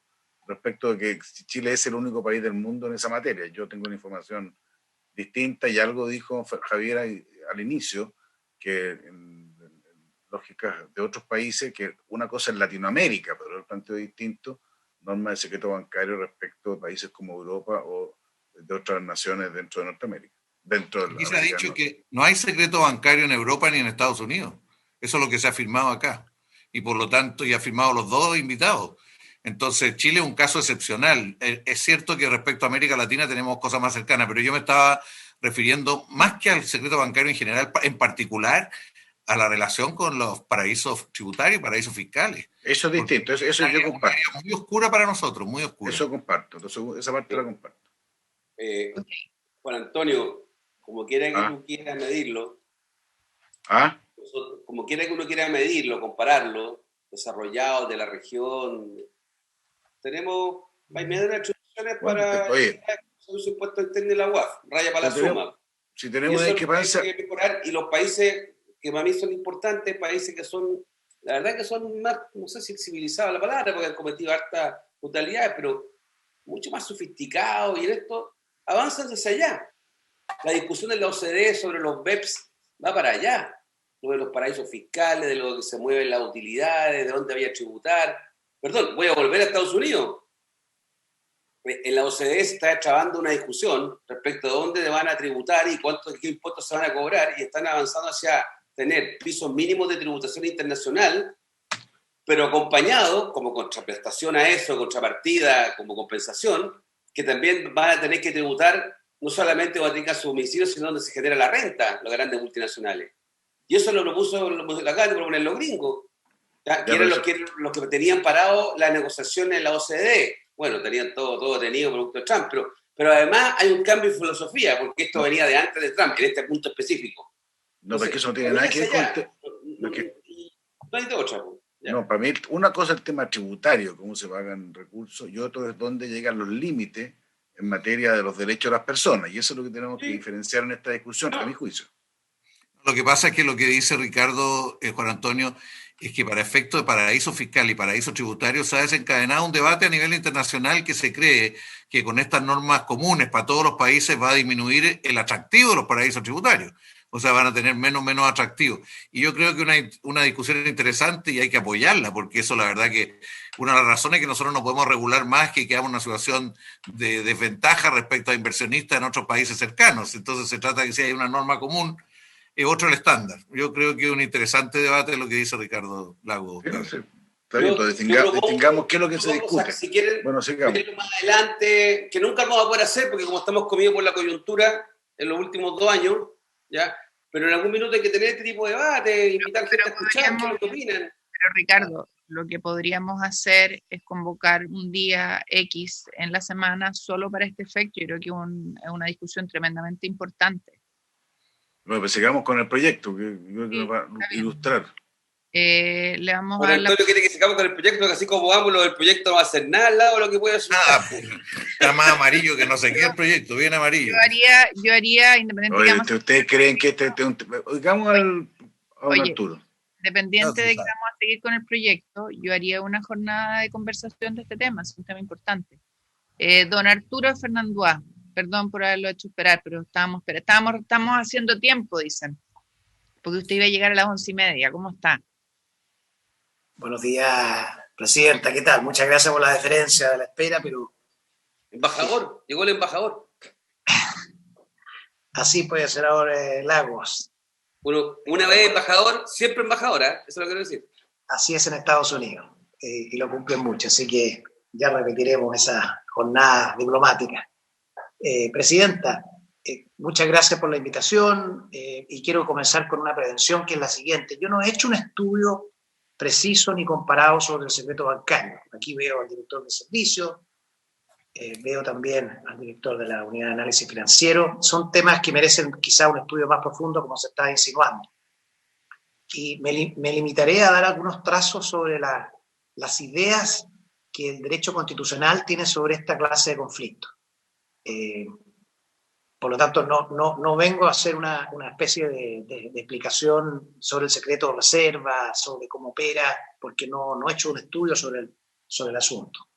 respecto de que Chile es el único país del mundo en esa materia. Yo tengo una información distinta y algo dijo Javier al inicio, que en lógica de otros países, que una cosa es Latinoamérica, pero el planteo distinto, normas de secreto bancario respecto a países como Europa o de otras naciones dentro de Norteamérica. Aquí se ha dicho que no hay secreto bancario en Europa ni en Estados Unidos. Eso es lo que se ha afirmado acá. Y por lo tanto, ya han firmado los dos invitados. Entonces, Chile es un caso excepcional. Es cierto que respecto a América Latina tenemos cosas más cercanas, pero yo me estaba refiriendo más que al secreto bancario en general, en particular a la relación con los paraísos tributarios y paraísos fiscales. Eso es distinto, eso yo comparto. Es muy oscura para nosotros, muy oscura. Eso comparto, entonces esa parte la comparto. Juan Antonio, como quiera que uno quiera medirlo, como quiera que uno quiera medirlo, compararlo, desarrollados de la región, tenemos medidas atribuciones para los impuestos internos de la UAF, raya para la suma. Si tenemos discrepancia. Y los países que para mí son importantes, países que son, la verdad que son más, no sé si civilizados la palabra, porque han cometido hartas brutalidades, pero mucho más sofisticados y en esto avanzan hacia allá. La discusión de la OCDE sobre los BEPS va para allá, sobre los paraísos fiscales, de lo que se mueven las utilidades, de dónde había que tributar. Perdón, voy a volver a Estados Unidos. En la OCDE se está trabando una discusión respecto a dónde van a tributar y qué impuestos se van a cobrar, y están avanzando hacia tener pisos mínimos de tributación internacional, pero acompañado, como contraprestación a eso, contrapartida, como compensación, que también van a tener que tributar no solamente donde tenga su domicilio, sino donde se genera la renta, los grandes multinacionales. Y eso lo acaban de proponer los gringos, ¿ya? Que eran los que tenían parado la negociación en la OCDE. Bueno, tenían todo tenido producto de Trump, pero además hay un cambio en filosofía, porque esto venía de antes de Trump, en este punto específico. No, porque eso no tiene nada que ver con... No, para mí una cosa es el tema tributario, cómo se pagan recursos, y otro es dónde llegan los límites en materia de los derechos de las personas, y eso es lo que tenemos que diferenciar en esta discusión, a mi juicio. Lo que pasa es que lo que dice Ricardo, Juan Antonio, es que para efectos de paraíso fiscal y paraíso tributario se ha desencadenado un debate a nivel internacional que se cree que con estas normas comunes para todos los países va a disminuir el atractivo de los paraísos tributarios. O sea, van a tener menos atractivo. Y yo creo que una discusión interesante y hay que apoyarla, porque eso la verdad que una de las razones es que nosotros no podemos regular más que quedamos en una situación de desventaja respecto a inversionistas en otros países cercanos. Entonces se trata de que si hay una norma común, es otro el estándar. Yo creo que es un interesante debate lo que dice Ricardo Lago. Sí, distingamos qué es lo que se discute. Si quieren, bueno, sigamos. Más adelante, que nunca vamos a poder hacer, porque como estamos comidos por la coyuntura en los últimos 2 años, ¿ya? Pero en algún minuto hay que tener este tipo de debate, invitar gente a escuchar, qué es lo que opinan. Pero Ricardo, lo que podríamos hacer es convocar un día X en la semana solo para este efecto. Yo creo que es una discusión tremendamente importante. Bueno, pues sigamos con el proyecto, que yo creo que nos va a ilustrar. Le vamos bueno, a dar Antonio quiere que sigamos con el proyecto, que así como vamos, el proyecto no va a hacer nada al lado de lo que puede hacer. Está más amarillo que no sé qué el proyecto, bien amarillo. Yo haría independientemente. ¿Ustedes creen que digamos al Arturo? Independiente de que vamos a seguir con el proyecto, yo haría una jornada de conversación de este tema, es un tema importante. Don Arturo Fernandois, perdón por haberlo hecho esperar, pero estamos haciendo tiempo, dicen, porque usted iba a llegar a las 11:30. ¿Cómo está? Buenos días, presidenta, ¿qué tal? Muchas gracias por la deferencia de la espera, pero... Embajador, llegó el embajador. Así puede ser ahora Lagos. Bueno, una vez embajador, siempre embajadora, eso lo quiero decir. Así es en Estados Unidos, y lo cumplen mucho, así que ya repetiremos esa jornada diplomática. Presidenta, muchas gracias por la invitación, y quiero comenzar con una prevención que es la siguiente. Yo no he hecho un estudio preciso ni comparado sobre el secreto bancario. Aquí veo al director de servicios, veo también al director de la unidad de análisis financiero. Son temas que merecen quizá un estudio más profundo, como se está insinuando. Y me limitaré a dar algunos trazos sobre las ideas que el derecho constitucional tiene sobre esta clase de conflictos. Por lo tanto, no vengo a hacer una especie de explicación sobre el secreto de reserva, sobre cómo opera, porque no he hecho un estudio sobre el asunto.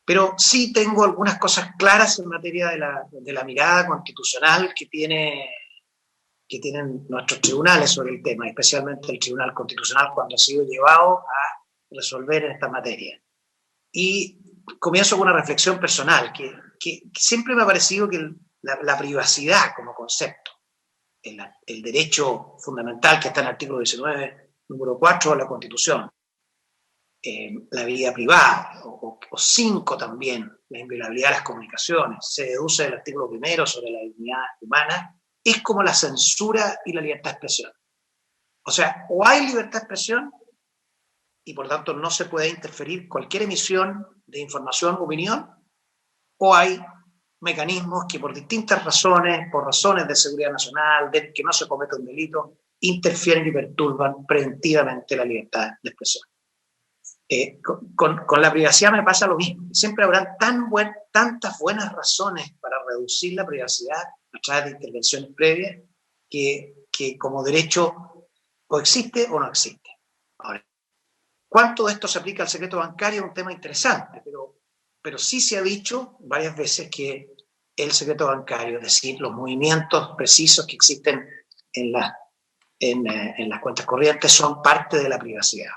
Pero sí tengo algunas cosas claras en materia de la mirada constitucional que tienen nuestros tribunales sobre el tema, especialmente el Tribunal Constitucional cuando ha sido llevado a resolver en esta materia. Y comienzo con una reflexión personal, que siempre me ha parecido que la privacidad como concepto, el derecho fundamental que está en el artículo 19, número 4 de la Constitución, la vida privada, o 5 también, la inviolabilidad de las comunicaciones, se deduce del artículo 1 sobre la dignidad humana, es como la censura y la libertad de expresión. O sea, o hay libertad de expresión y por tanto no se puede interferir cualquier emisión de información o opinión, o hay mecanismos que por distintas razones, por razones de seguridad nacional, de que no se cometa un delito, interfieren y perturban preventivamente la libertad de expresión. Con la privacidad me pasa lo mismo. Siempre habrán tantas buenas razones para reducir la privacidad a través de intervenciones previas que como derecho o existe o no existe. Ahora, ¿cuánto de esto se aplica al secreto bancario? Es un tema interesante, pero sí se ha dicho varias veces que el secreto bancario, es decir, los movimientos precisos que existen en las cuentas corrientes, son parte de la privacidad.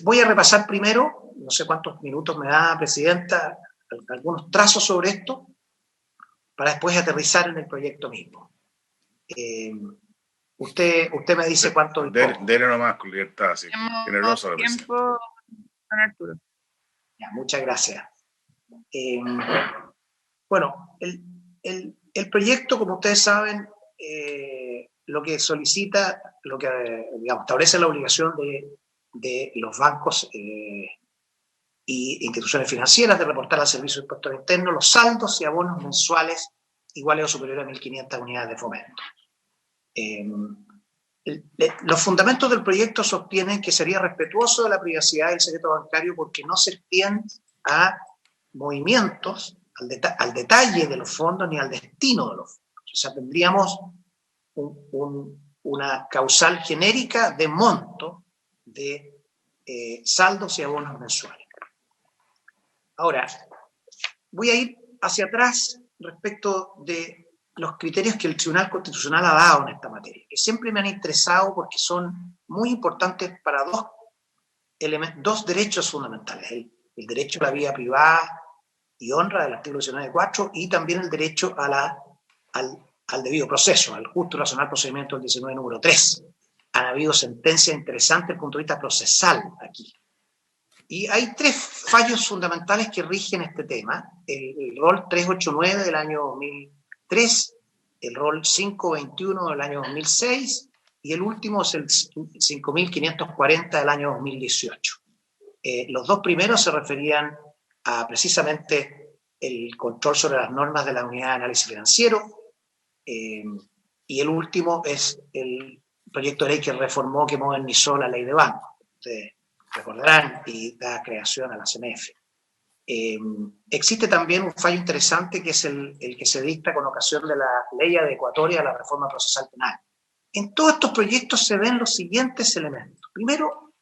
Voy a repasar primero, no sé cuántos minutos me da, Presidenta, algunos trazos sobre esto, para después aterrizar en el proyecto mismo. Usted me dice cuánto... Dele nomás con libertad, sí. Generoso la tiempo, don Arturo. Ya, muchas gracias. Bueno, el proyecto, como ustedes saben, lo que solicita, lo que establece la obligación de los bancos y instituciones financieras de reportar al Servicio de Impuestos Internos los saldos y abonos mensuales iguales o superiores a 1.500 unidades de fomento. Los fundamentos del proyecto sostienen que sería respetuoso de la privacidad del secreto bancario porque no se extiende a movimientos, al detalle de los fondos ni al destino de los fondos. O sea, tendríamos una causal genérica de monto de saldos y abonos mensuales. Ahora, voy a ir hacia atrás respecto de los criterios que el Tribunal Constitucional ha dado en esta materia, que siempre me han interesado porque son muy importantes para dos derechos fundamentales, el derecho a la vida privada y honra del artículo 19.4 y también el derecho al debido proceso, al justo y racional procedimiento del 19 número 3. han habido sentencias interesantes desde el punto de vista procesal aquí. Y hay 3 fallos fundamentales que rigen este tema. El rol 389 del año 2003, el rol 521 del año 2006 y el último es el 5540 del año 2018. Los 2 primeros se referían a precisamente el control sobre las normas de la unidad de análisis financiero, y el último es el proyecto de ley que reformó, que modernizó la ley de bancos. Ustedes recordarán, y da creación a la CMF. Existe también un fallo interesante que es el que se dicta con ocasión de la ley adecuatoria a la reforma procesal penal. En todos estos proyectos se ven los siguientes elementos. Primero,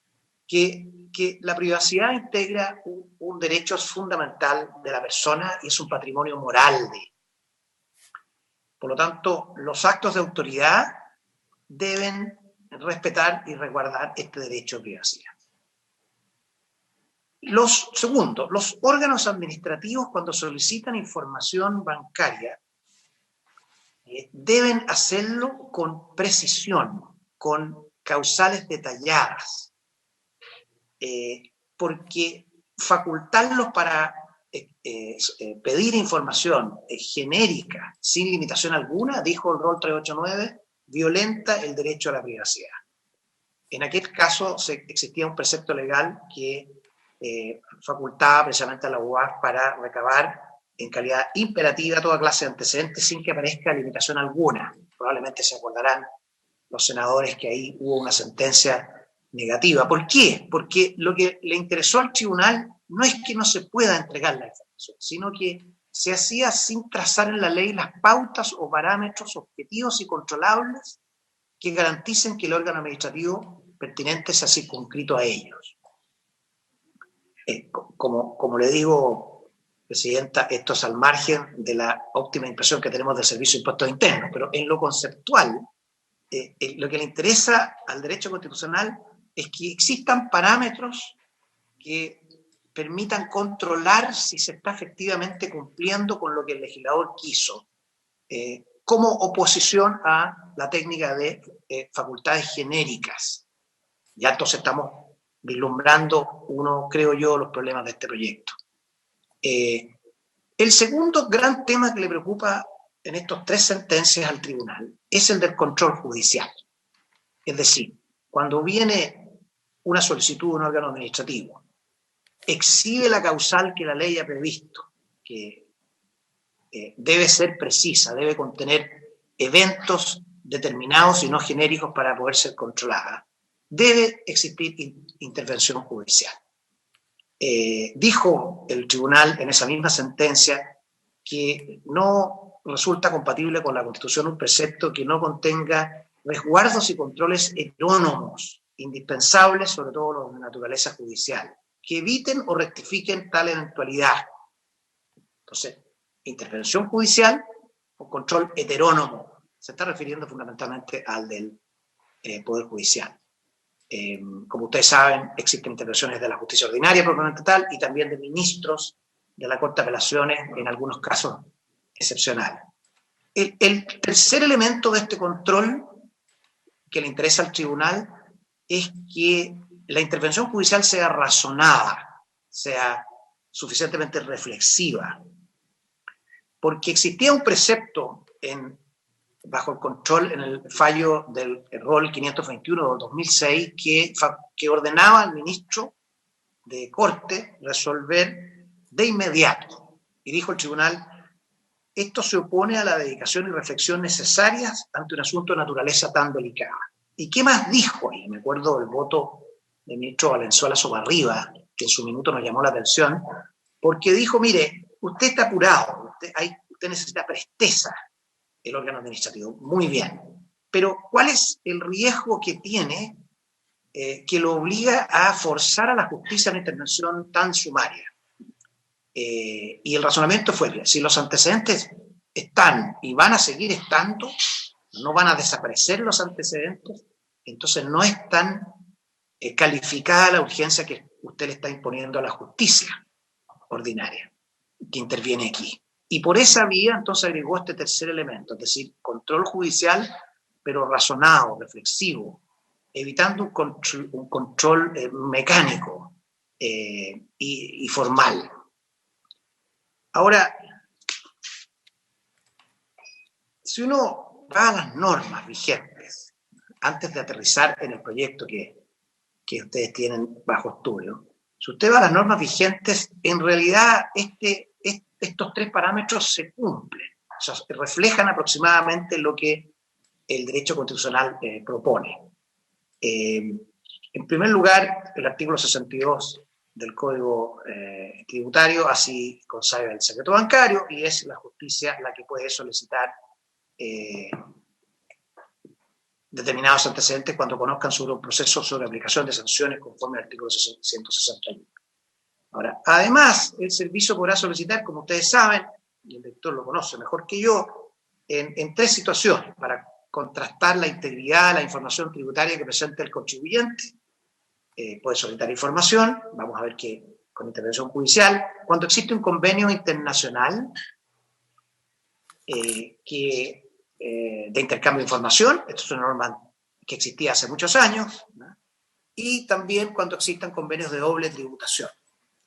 que la privacidad integra un derecho fundamental de la persona y es un patrimonio moral de ella. Por lo tanto, los actos de autoridad deben respetar y resguardar este derecho de privacidad. Segundo, los órganos administrativos, cuando solicitan información bancaria, deben hacerlo con precisión, con causales detalladas, porque facultarlos para pedir información genérica, sin limitación alguna, dijo el rol 389, violenta el derecho a la privacidad. En aquel caso existía un precepto legal que facultaba precisamente a la UAF para recabar en calidad imperativa toda clase de antecedentes sin que aparezca limitación alguna. Probablemente se acordarán los senadores que ahí hubo una sentencia negativa. ¿Por qué? Porque lo que le interesó al tribunal no es que no se pueda entregar la información, sino que se hacía sin trazar en la ley las pautas o parámetros objetivos y controlables que garanticen que el órgano administrativo pertinente sea circunscrito a ellos. Como le digo, Presidenta, esto es al margen de la óptima impresión que tenemos del Servicio de Impuestos Internos, pero en lo conceptual, lo que le interesa al derecho constitucional es que existan parámetros que permitan controlar si se está efectivamente cumpliendo con lo que el legislador quiso, como oposición a la técnica de facultades genéricas. Ya entonces estamos vislumbrando creo yo, los problemas de este proyecto. El segundo gran tema que le preocupa en estas 3 sentencias al tribunal es el del control judicial. Es decir, cuando viene una solicitud de un órgano administrativo, exhibe la causal que la ley ha previsto, que debe ser precisa, debe contener eventos determinados y no genéricos para poder ser controlada, debe existir intervención judicial. Dijo el tribunal en esa misma sentencia que no resulta compatible con la Constitución un precepto que no contenga resguardos y controles heterónomos, indispensables, sobre todo los de naturaleza judicial, que eviten o rectifiquen tal eventualidad. Entonces, intervención judicial o control heterónomo. Se está refiriendo fundamentalmente al del Poder Judicial. Como ustedes saben, existen intervenciones de la justicia ordinaria propiamente tal y también de ministros de la Corte de Apelaciones en algunos casos excepcionales. El tercer elemento de este control que le interesa al tribunal es que la intervención judicial sea razonada, sea suficientemente reflexiva, porque existía un precepto bajo el control en el fallo del rol 521 del 2006 que ordenaba al ministro de Corte resolver de inmediato. Y dijo el tribunal, esto se opone a la dedicación y reflexión necesarias ante un asunto de naturaleza tan delicada. ¿Y qué más dijo ahí? Me acuerdo del voto del ministro Valenzuela Sobarriba, que en su minuto nos llamó la atención, porque dijo, mire, usted está apurado, usted necesita presteza, el órgano administrativo, muy bien, pero ¿cuál es el riesgo que tiene que lo obliga a forzar a la justicia una intervención tan sumaria? Y el razonamiento fue, si los antecedentes están y van a seguir estando, no van a desaparecer los antecedentes, entonces no es tan calificada la urgencia que usted le está imponiendo a la justicia ordinaria que interviene aquí. Y por esa vía entonces agregó este tercer elemento, es decir, control judicial, pero razonado, reflexivo, evitando un control mecánico y formal. Ahora, si uno va a las normas vigentes, antes de aterrizar en el proyecto que ustedes tienen bajo estudio, si usted va a las normas vigentes, en realidad estos 3 parámetros se cumplen, o sea, reflejan aproximadamente lo que el derecho constitucional propone. En primer lugar, el artículo 62 del Código Tributario así consagra el secreto bancario, y es la justicia la que puede solicitar determinados antecedentes cuando conozcan sobre un proceso sobre aplicación de sanciones conforme al artículo 161. Ahora, además, el servicio podrá solicitar, como ustedes saben, y el director lo conoce mejor que yo, en 3 situaciones, para contrastar la integridad de la información tributaria que presente el contribuyente. Puede solicitar información, vamos a ver que con intervención judicial, cuando existe un convenio internacional de intercambio de información, esto es una norma que existía hace muchos años, ¿no? Y también cuando existan convenios de doble tributación.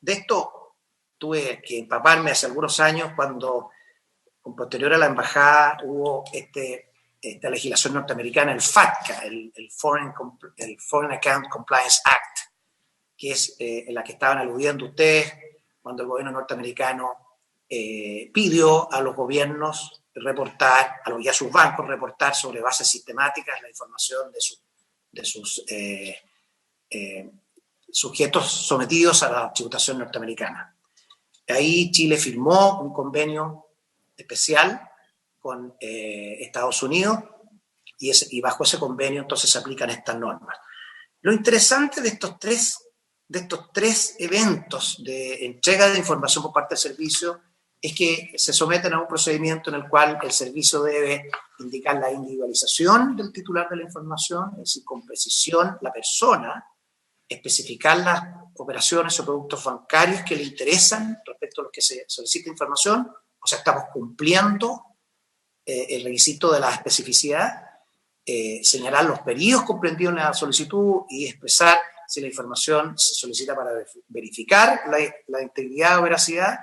De esto tuve que empaparme hace algunos años cuando, con posterior a la embajada, hubo esta legislación norteamericana, el FATCA, el Foreign Account Compliance Act, que es en la que estaban aludiendo ustedes cuando el gobierno norteamericano pidió a los gobiernos reportar, y a sus bancos reportar sobre bases sistemáticas la información de sus sujetos sometidos a la tributación norteamericana. Ahí Chile firmó un convenio especial con Estados Unidos y bajo ese convenio entonces se aplican estas normas. Lo interesante de estos tres eventos de entrega de información por parte del servicio es que se someten a un procedimiento en el cual el servicio debe indicar la individualización del titular de la información, es decir, con precisión la persona, especificar las operaciones o productos bancarios que le interesan respecto a los que se solicita información, o sea, estamos cumpliendo el requisito de la especificidad, señalar los periodos comprendidos en la solicitud y expresar si la información se solicita para verificar la integridad o veracidad,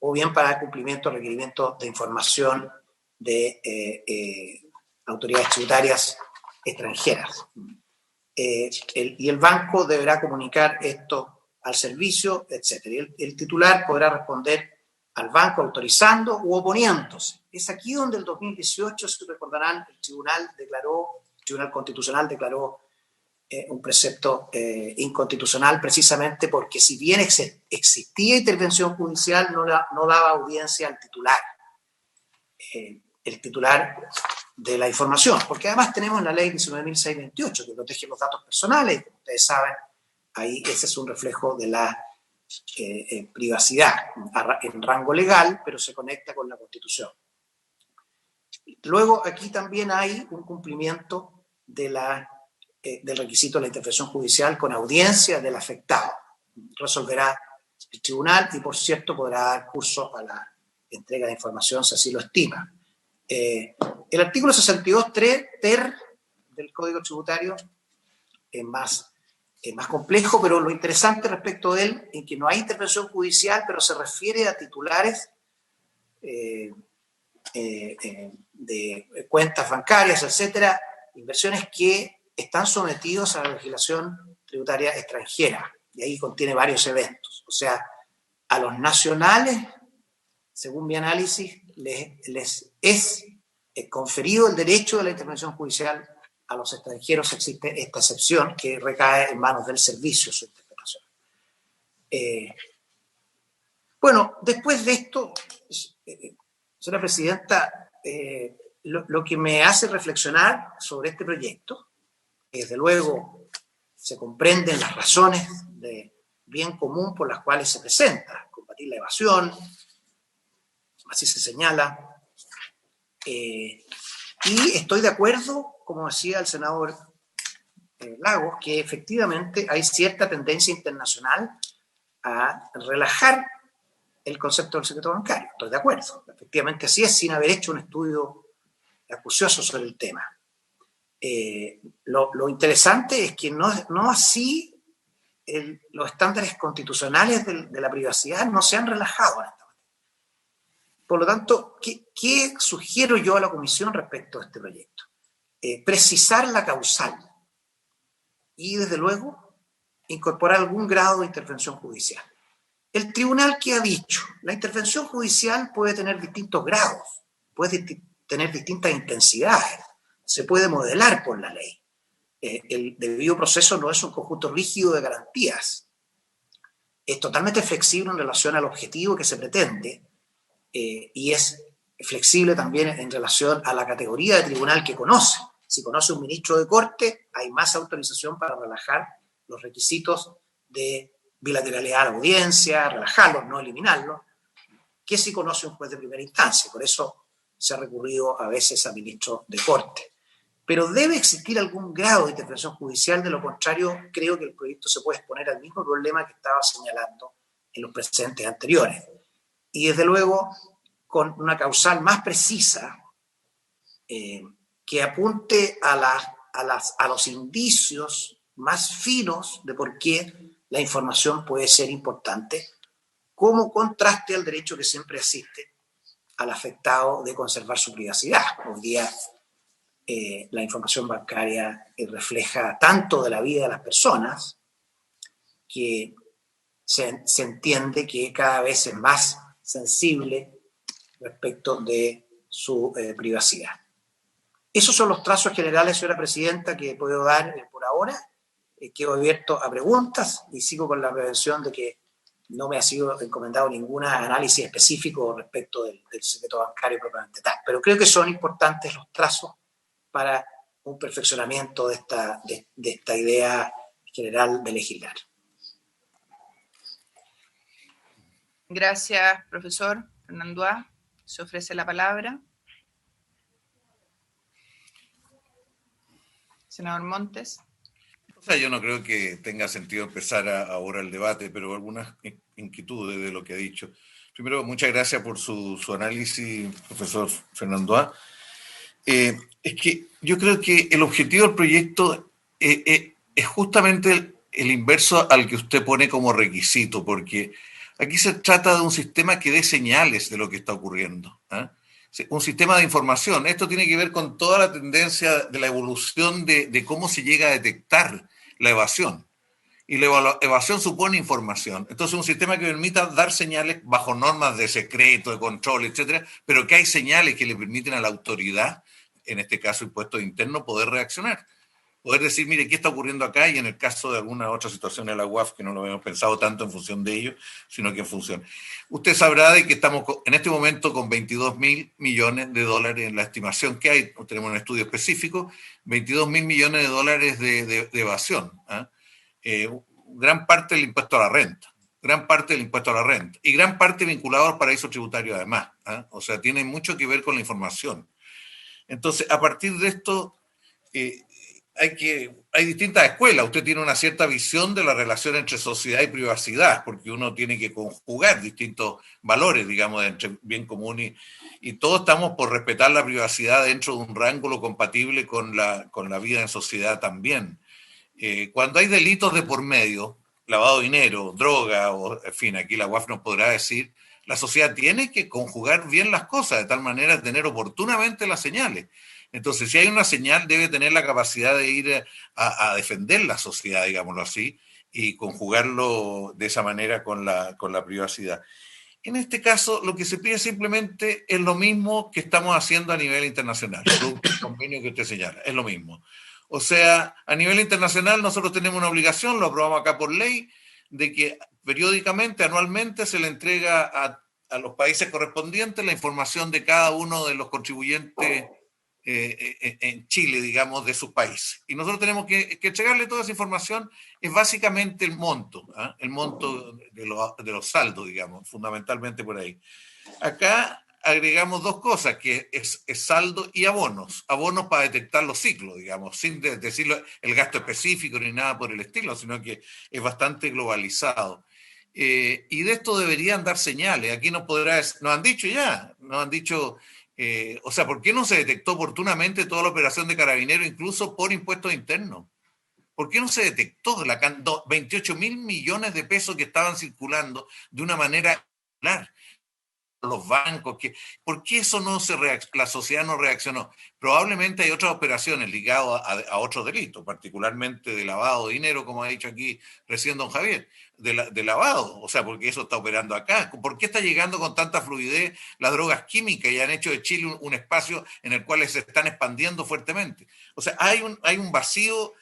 o bien para el cumplimiento de requerimientos de información de autoridades tributarias extranjeras. Y el banco deberá comunicar esto al servicio, etc. Y el titular podrá responder al banco autorizando u oponiéndose. Es aquí donde el 2018, si recordarán, el Tribunal Constitucional declaró un precepto inconstitucional, precisamente porque si bien existía intervención judicial, no daba audiencia al titular, el titular de la información, porque además tenemos la ley 19.628 que protege los datos personales, como ustedes saben, ahí ese es un reflejo de la privacidad en rango legal, pero se conecta con la Constitución. Luego aquí también hay un cumplimiento del requisito de la intervención judicial con audiencia del afectado. Resolverá el tribunal y, por cierto, podrá dar curso a la entrega de información si así lo estima. El artículo 62 ter del Código Tributario es más complejo, pero lo interesante respecto de él es que no hay intervención judicial, pero se refiere a titulares de cuentas bancarias, etcétera, inversiones que están sometidos a la legislación tributaria extranjera, y ahí contiene varios eventos. O sea, a los nacionales, según mi análisis, les es conferido el derecho de la intervención judicial. A los extranjeros existe esta excepción que recae en manos del servicio su interpretación. Bueno, después de esto, señora presidenta, lo que me hace reflexionar sobre este proyecto, desde luego se comprenden las razones de bien común por las cuales se presenta: combatir la evasión, así se señala, y estoy de acuerdo, como decía el senador Lagos, que efectivamente hay cierta tendencia internacional a relajar el concepto del secreto bancario. Estoy de acuerdo, efectivamente así es, sin haber hecho un estudio acucioso sobre el tema. Lo interesante es que no así los estándares constitucionales de la privacidad no se han relajado en esta materia. Por lo tanto, ¿qué sugiero yo a la Comisión respecto a este proyecto? Precisar la causal y, desde luego, incorporar algún grado de intervención judicial. El tribunal, ¿qué ha dicho? La intervención judicial puede tener distintos grados, puede tener distintas intensidades, se puede modelar por la ley. El debido proceso no es un conjunto rígido de garantías. Es totalmente flexible en relación al objetivo que se pretende y es flexible también en relación a la categoría de tribunal que conoce. Si conoce un ministro de corte, hay más autorización para relajar los requisitos de bilateralidad a la audiencia, relajarlos, no eliminarlos, que si conoce un juez de primera instancia. Por eso se ha recurrido a veces a ministros de corte. Pero debe existir algún grado de intervención judicial, de lo contrario creo que el proyecto se puede exponer al mismo problema que estaba señalando en los precedentes anteriores. Y desde luego con una causal más precisa que apunte a los indicios más finos de por qué la información puede ser importante, como contraste al derecho que siempre asiste al afectado de conservar su privacidad. Hoy día la información bancaria refleja tanto de la vida de las personas que se entiende que cada vez es más sensible respecto de su privacidad. Esos son los trazos generales, señora presidenta, que puedo dar por ahora. Quedo abierto a preguntas y sigo con la prevención de que no me ha sido encomendado ningún análisis específico respecto del secreto bancario propiamente tal. Pero creo que son importantes los trazos para un perfeccionamiento de esta idea general de legislar. Gracias, profesor Fernando A. Se ofrece la palabra. Senador Montes. O sea, yo no creo que tenga sentido empezar ahora el debate, pero algunas inquietudes de lo que ha dicho. Primero, muchas gracias por su análisis, profesor Fernando A. Es que yo creo que el objetivo del proyecto es justamente el inverso al que usted pone como requisito, porque aquí se trata de un sistema que dé señales de lo que está ocurriendo, ¿eh? Un sistema de información. Esto tiene que ver con toda la tendencia de la evolución de cómo se llega a detectar la evasión. Y la evasión supone información. Entonces, un sistema que permita dar señales bajo normas de secreto, de control, etcétera, pero que hay señales que le permiten a la autoridad, en este caso impuesto interno, poder reaccionar. Poder decir, mire, ¿qué está ocurriendo acá? Y en el caso de alguna otra situación en la UAF, que no lo habíamos pensado tanto en función de ello, sino que en función. Usted sabrá de que estamos en este momento con 22.000 millones de dólares en la estimación que hay. Tenemos un estudio específico, 22.000 millones de dólares de evasión. Gran parte del impuesto a la renta. Y gran parte vinculado al paraíso tributario además. O sea, tiene mucho que ver con la información. Entonces, a partir de esto, hay distintas escuelas. Usted tiene una cierta visión de la relación entre sociedad y privacidad, porque uno tiene que conjugar distintos valores, digamos, entre bien común y todos estamos por respetar la privacidad dentro de un rango lo compatible con la vida en sociedad también. Cuando hay delitos de por medio, lavado de dinero, droga, o en fin, aquí la UAF nos podrá decir, la sociedad tiene que conjugar bien las cosas, de tal manera de tener oportunamente las señales. Entonces, si hay una señal, debe tener la capacidad de ir a defender la sociedad, digámoslo así, y conjugarlo de esa manera con la privacidad. En este caso, lo que se pide simplemente es lo mismo que estamos haciendo a nivel internacional, el convenio que usted señala, es lo mismo. O sea, a nivel internacional nosotros tenemos una obligación, lo aprobamos acá por ley, de que periódicamente, anualmente, se le entrega a los países correspondientes la información de cada uno de los contribuyentes en Chile, digamos, de sus países. Y nosotros tenemos que entregarle toda esa información, es básicamente el monto de los saldos, digamos, fundamentalmente por ahí. Acá agregamos dos cosas, que es saldo y abonos. Abonos para detectar los ciclos, digamos, sin decirlo el gasto específico ni nada por el estilo, sino que es bastante globalizado. Y de esto deberían dar señales. Aquí nos han dicho O sea, ¿por qué no se detectó oportunamente toda la operación de Carabineros, incluso por impuestos internos? ¿Por qué no se detectó 28.000 millones de pesos que estaban circulando de una manera regular? Los bancos, ¿por qué eso la sociedad no reaccionó? Probablemente hay otras operaciones ligadas a otros delitos, particularmente de lavado de dinero, como ha dicho aquí recién don Javier, de lavado, o sea, porque eso está operando acá. ¿Por qué está llegando con tanta fluidez las drogas químicas y han hecho de Chile un espacio en el cual se están expandiendo fuertemente? O sea, hay un vacío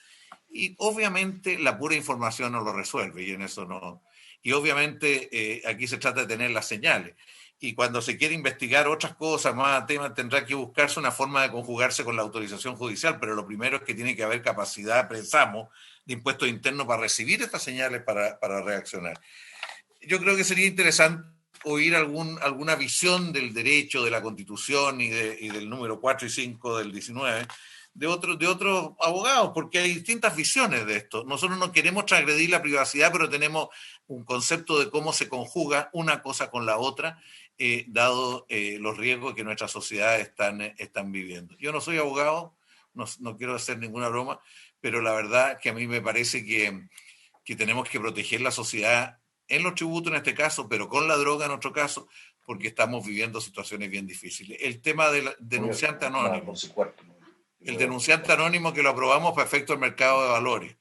y obviamente la pura información no lo resuelve y en eso no. Y obviamente aquí se trata de tener las señales. Y cuando se quiere investigar otras cosas, más temas, tendrá que buscarse una forma de conjugarse con la autorización judicial, pero lo primero es que tiene que haber capacidad, pensamos, de impuestos internos para recibir estas señales para reaccionar. Yo creo que sería interesante oír alguna visión del derecho, de la Constitución y del número 4 y 5 del 19, de otros abogados, porque hay distintas visiones de esto. Nosotros no queremos transgredir la privacidad, pero tenemos un concepto de cómo se conjuga una cosa con la otra, dado los riesgos que nuestras sociedades están viviendo. Yo no soy abogado, no quiero hacer ninguna broma, pero la verdad que a mí me parece que tenemos que proteger la sociedad en los tributos en este caso, pero con la droga en otro caso, porque estamos viviendo situaciones bien difíciles. El tema del denunciante anónimo. El denunciante anónimo que lo aprobamos para efecto del mercado de valores.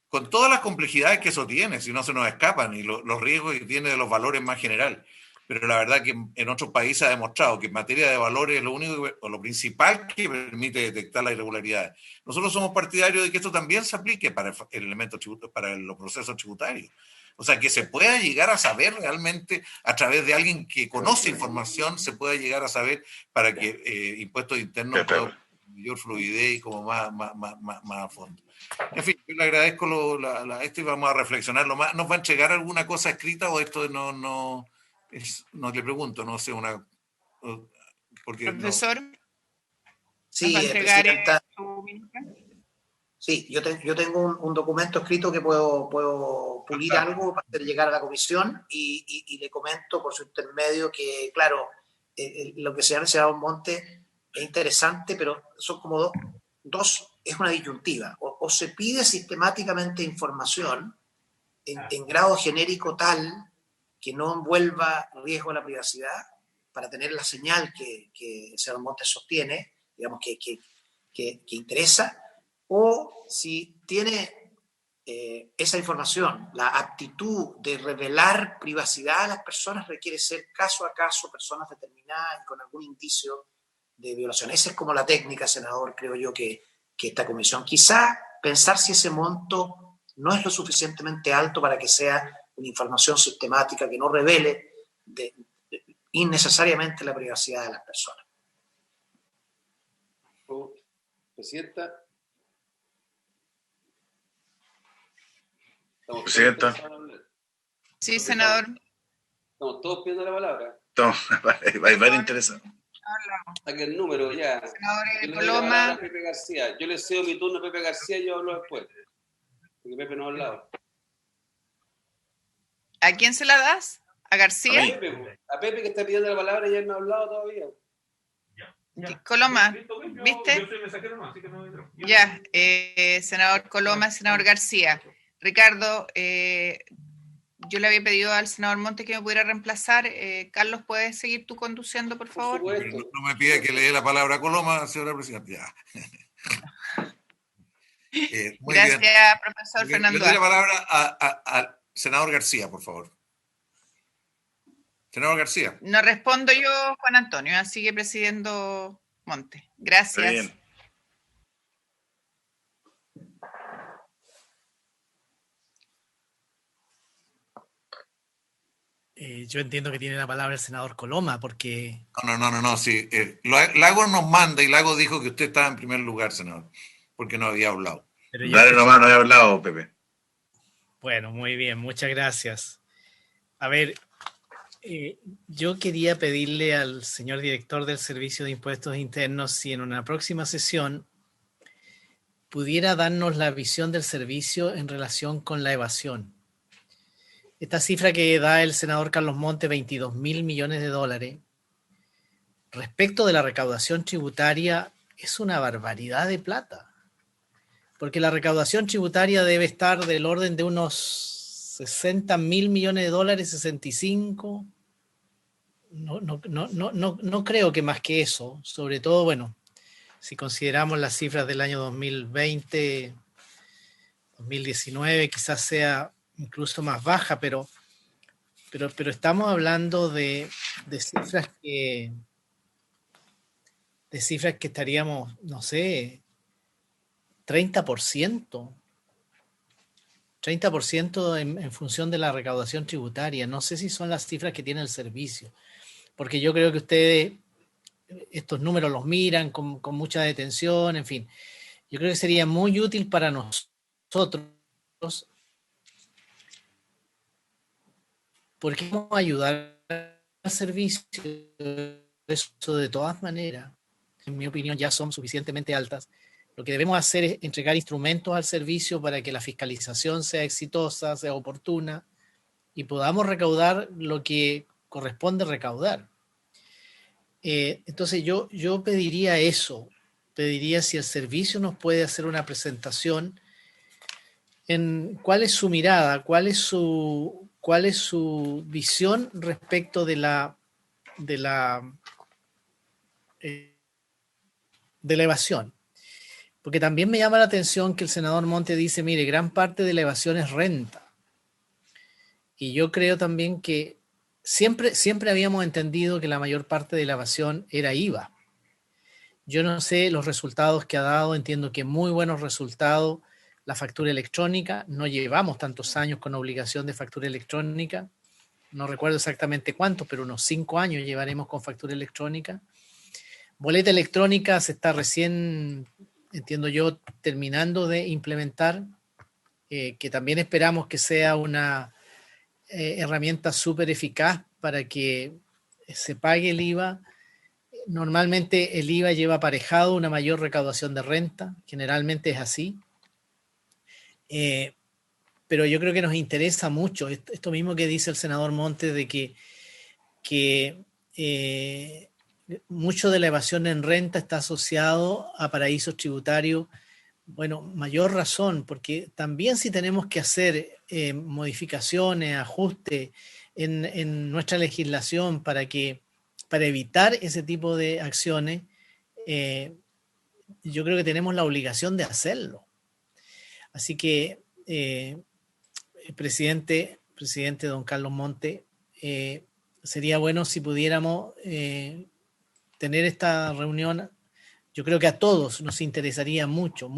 Con todas las complejidades que eso tiene, si no se nos escapan, y los riesgos que tiene de los valores más general. Pero la verdad que en otros países ha demostrado que en materia de valores es lo único o lo principal que permite detectar las irregularidades. Nosotros somos partidarios de que esto también se aplique para el elemento tributo, para los procesos tributarios. O sea, que se pueda llegar a saber realmente a través de alguien que conoce información, se pueda llegar a saber para que impuestos internos puedan mayor fluidez y como más a fondo. En fin, yo le agradezco esto y vamos a reflexionarlo más. ¿Nos va a entregar alguna cosa escrita o esto no le pregunto, no sé, porque profesor? Sí, ¿Nos va a entregar presidenta. Sí, yo tengo un documento escrito que puedo pulir algo para hacer llegar a la comisión y le comento por su intermedio que, claro, lo que se llama senador Monte es interesante, pero son como dos, es una disyuntiva. O se pide sistemáticamente información en grado genérico tal que no envuelva riesgo a la privacidad para tener la señal que el senador Monte sostiene, digamos, que interesa, o si tiene esa información, la aptitud de revelar privacidad a las personas requiere ser caso a caso, personas determinadas y con algún indicio de violación. Esa es como la técnica, senador, creo yo, que esta comisión. Quizá pensar si ese monto no es lo suficientemente alto para que sea una información sistemática que no revele innecesariamente la privacidad de las personas. Presidenta. Presidenta. Sí, senador. Estamos todos pidiendo la palabra. Hay varios interesados. Saque el número ya. Senador Coloma. Pepe García. Yo le cedo mi turno a Pepe García y yo hablo después. Porque Pepe no ha hablado. ¿A quién se la das? ¿A García? A Pepe que está pidiendo la palabra y él no ha hablado todavía. Coloma, ¿viste? Ya, senador Coloma, senador García. Ricardo, yo le había pedido al senador Monte que me pudiera reemplazar. Carlos, ¿puedes seguir tú conduciendo, por favor? No me pida que le dé la palabra a Coloma, señora presidenta. Ya. Gracias, bien. Profesor Fernando. Le doy la palabra al senador García, por favor. Senador García. No respondo yo, Juan Antonio, sigue presidiendo Monte. Gracias. Bien. Yo entiendo que tiene la palabra el senador Coloma, porque... No, sí. Lago nos manda y Lago dijo que usted estaba en primer lugar, senador, porque no había hablado. Dale nomás, no había hablado, Pepe. Bueno, muy bien, muchas gracias. A ver, yo quería pedirle al señor director del Servicio de Impuestos Internos si en una próxima sesión pudiera darnos la visión del servicio en relación con la evasión. Esta cifra que da el senador Carlos Monte, $22.000 millones, respecto de la recaudación tributaria es una barbaridad de plata, porque la recaudación tributaria debe estar del orden de unos 60.000 millones de dólares, 65. No creo que más que eso, sobre todo, bueno, si consideramos las cifras del año 2020, 2019, quizás sea incluso más baja, pero estamos hablando de cifras que estaríamos, no sé, 30% en función de la recaudación tributaria. No sé si son las cifras que tiene el servicio, porque yo creo que ustedes estos números los miran con mucha detención, en fin. Yo creo que sería muy útil para nosotros, porque vamos a ayudar al servicio. Eso de todas maneras, en mi opinión, ya son suficientemente altas. Lo que debemos hacer es entregar instrumentos al servicio para que la fiscalización sea exitosa, sea oportuna y podamos recaudar lo que corresponde recaudar. Entonces yo pediría eso, pediría si el servicio nos puede hacer una presentación en cuál es su mirada, cuál es su visión respecto de la evasión. Porque también me llama la atención que el senador Monte dice, mire, gran parte de la evasión es renta. Y yo creo también que siempre habíamos entendido que la mayor parte de la evasión era IVA. Yo no sé los resultados que ha dado, entiendo que muy buenos resultados. La factura electrónica, no llevamos tantos años con obligación de factura electrónica. No recuerdo exactamente cuántos, pero unos 5 años llevaremos con factura electrónica. Boleta electrónica se está recién, entiendo yo, terminando de implementar, que también esperamos que sea una herramienta súper eficaz para que se pague el IVA. Normalmente el IVA lleva aparejado una mayor recaudación de renta, generalmente es así. Pero yo creo que nos interesa mucho esto mismo que dice el senador Montes, de que mucho de la evasión en renta está asociado a paraísos tributarios. Bueno, mayor razón, porque también si tenemos que hacer modificaciones, ajustes en nuestra legislación para evitar ese tipo de acciones, yo creo que tenemos la obligación de hacerlo. Así que, presidente don Carlos Monte, sería bueno si pudiéramos tener esta reunión. Yo creo que a todos nos interesaría mucho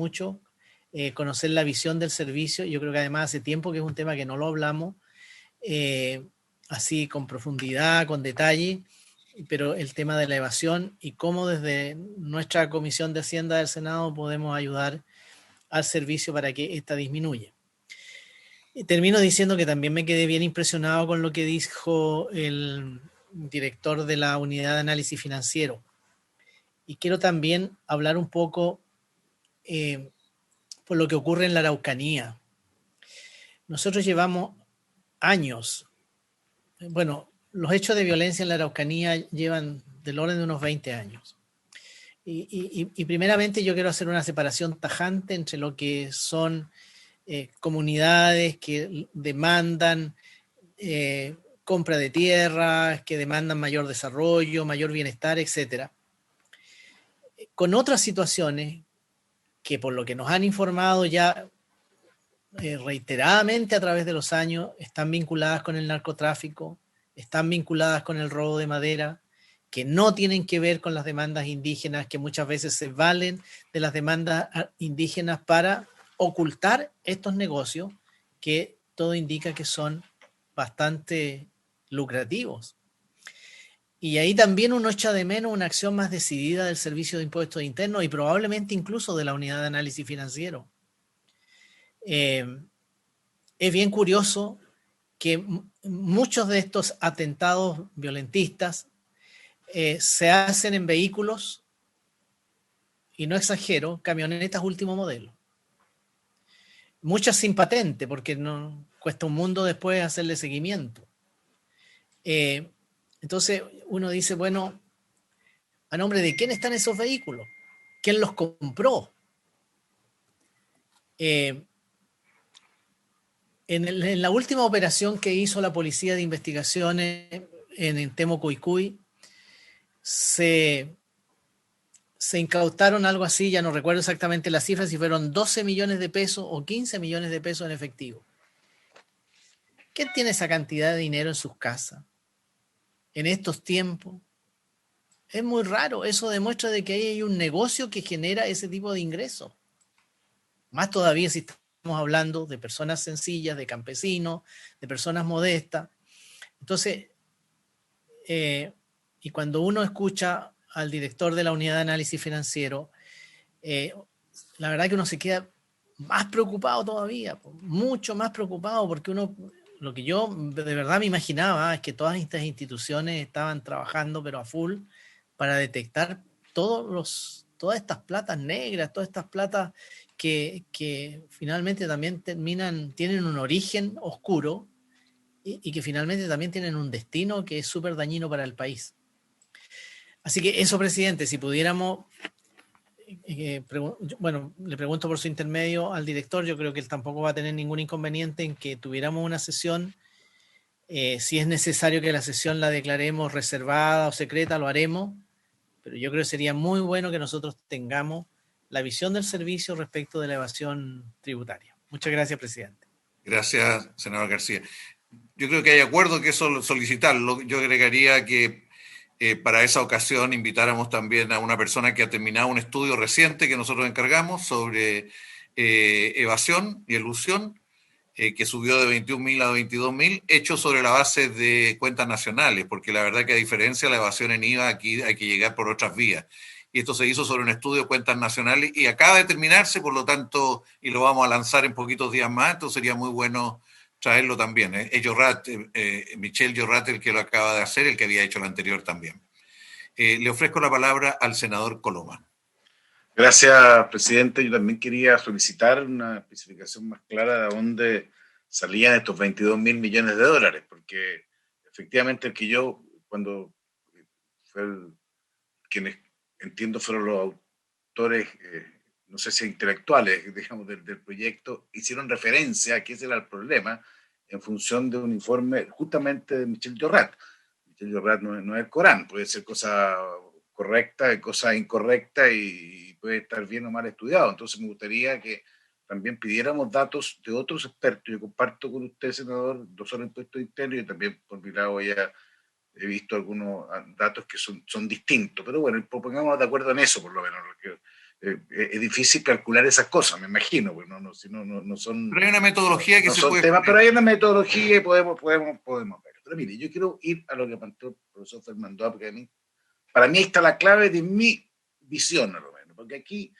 conocer la visión del servicio. Yo creo que además hace tiempo que es un tema que no lo hablamos así con profundidad, con detalle, pero el tema de la evasión y cómo desde nuestra Comisión de Hacienda del Senado podemos ayudar al servicio para que ésta disminuya. Y termino diciendo que también me quedé bien impresionado con lo que dijo el director de la Unidad de Análisis Financiero. Y quiero también hablar un poco por lo que ocurre en la Araucanía. Nosotros llevamos años, bueno, los hechos de violencia en la Araucanía llevan del orden de unos 20 años. Y primeramente yo quiero hacer una separación tajante entre lo que son comunidades que demandan compra de tierras, que demandan mayor desarrollo, mayor bienestar, etcétera, con otras situaciones que por lo que nos han informado ya reiteradamente a través de los años están vinculadas con el narcotráfico, están vinculadas con el robo de madera, que no tienen que ver con las demandas indígenas, que muchas veces se valen de las demandas indígenas para ocultar estos negocios que todo indica que son bastante lucrativos. Y ahí también uno echa de menos una acción más decidida del Servicio de Impuestos Internos y probablemente incluso de la Unidad de Análisis Financiero. Es bien curioso que muchos de estos atentados violentistas se hacen en vehículos, y no exagero, camionetas último modelo. Muchas sin patente, porque no cuesta un mundo después hacerle seguimiento. Entonces uno dice, bueno, ¿A nombre de quién están esos vehículos? ¿Quién los compró? En la última operación que hizo la Policía de Investigaciones en Temo Cuycuy, se incautaron algo así, ya no recuerdo exactamente las cifras, si fueron 12 millones de pesos o 15 millones de pesos en efectivo. ¿Quién tiene esa cantidad de dinero en sus casas en estos tiempos? Es muy raro, eso demuestra de que ahí hay un negocio que genera ese tipo de ingresos. Más todavía si estamos hablando de personas sencillas, de campesinos, de personas modestas. Entonces, y cuando uno escucha al director de la Unidad de Análisis Financiero, la verdad que uno se queda más preocupado todavía, mucho más preocupado, porque lo que yo de verdad me imaginaba es que todas estas instituciones estaban trabajando pero a full para detectar todas estas platas negras, todas estas platas que finalmente también tienen un origen oscuro y que finalmente también tienen un destino que es súper dañino para el país. Así que eso, presidente, si pudiéramos, bueno, le pregunto por su intermedio al director, yo creo que él tampoco va a tener ningún inconveniente en que tuviéramos una sesión. Si es necesario que la sesión la declaremos reservada o secreta, lo haremos, pero yo creo que sería muy bueno que nosotros tengamos la visión del servicio respecto de la evasión tributaria. Muchas gracias, presidente. Gracias, senador García. Yo creo que hay acuerdo que eso solicitarlo. Yo agregaría que para esa ocasión invitáramos también a una persona que ha terminado un estudio reciente que nosotros encargamos sobre evasión y elusión, que subió de 21.000 a 22.000, hecho sobre la base de cuentas nacionales, porque la verdad que a diferencia de la evasión en IVA, aquí hay que llegar por otras vías. Y esto se hizo sobre un estudio de cuentas nacionales y acaba de terminarse, por lo tanto, y lo vamos a lanzar en poquitos días más, entonces sería muy bueno traerlo también. Es Michel Llorrat el que lo acaba de hacer, el que había hecho el anterior también. Le ofrezco la palabra al senador Coloma. Gracias, presidente. Yo también quería solicitar una especificación más clara de dónde salían estos 22.000 millones de dólares, porque efectivamente el que yo, cuando fue quienes entiendo fueron los autores, no sé si intelectuales, digamos, del proyecto, hicieron referencia a que ese era el problema en función de un informe justamente de Michel Llorrat. Michel Llorrat no es el Corán, puede ser cosa correcta, cosa incorrecta y puede estar bien o mal estudiado. Entonces me gustaría que también pidiéramos datos de otros expertos. Yo comparto con usted, senador, no solo impuestos internos, y también por mi lado ya he visto algunos datos que son distintos, pero bueno, pongamos de acuerdo en eso por lo menos, porque es difícil calcular esas cosas, me imagino, pues no son... Pero hay una metodología que no se son puede... temas, pero hay una metodología y podemos ver. Pero mire, yo quiero ir a lo que planteó el profesor Fernando, porque para mí está la clave de mi visión, a lo menos, porque aquí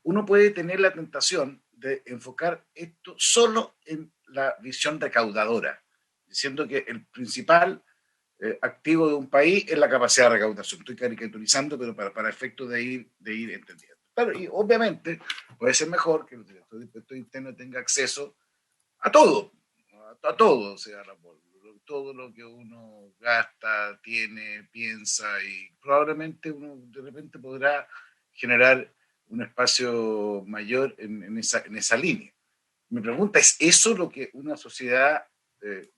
uno puede tener la tentación de enfocar esto solo en la visión recaudadora, diciendo que el principal activo de un país es la capacidad de recaudación. Estoy caricaturizando, pero para efectos de ir entendiendo. Claro, y obviamente puede ser mejor que el director de impuestos internos tenga acceso a todo, o sea, todo lo que uno gasta, tiene, piensa, y probablemente uno de repente podrá generar un espacio mayor en esa línea. Mi pregunta es, ¿eso lo que una sociedad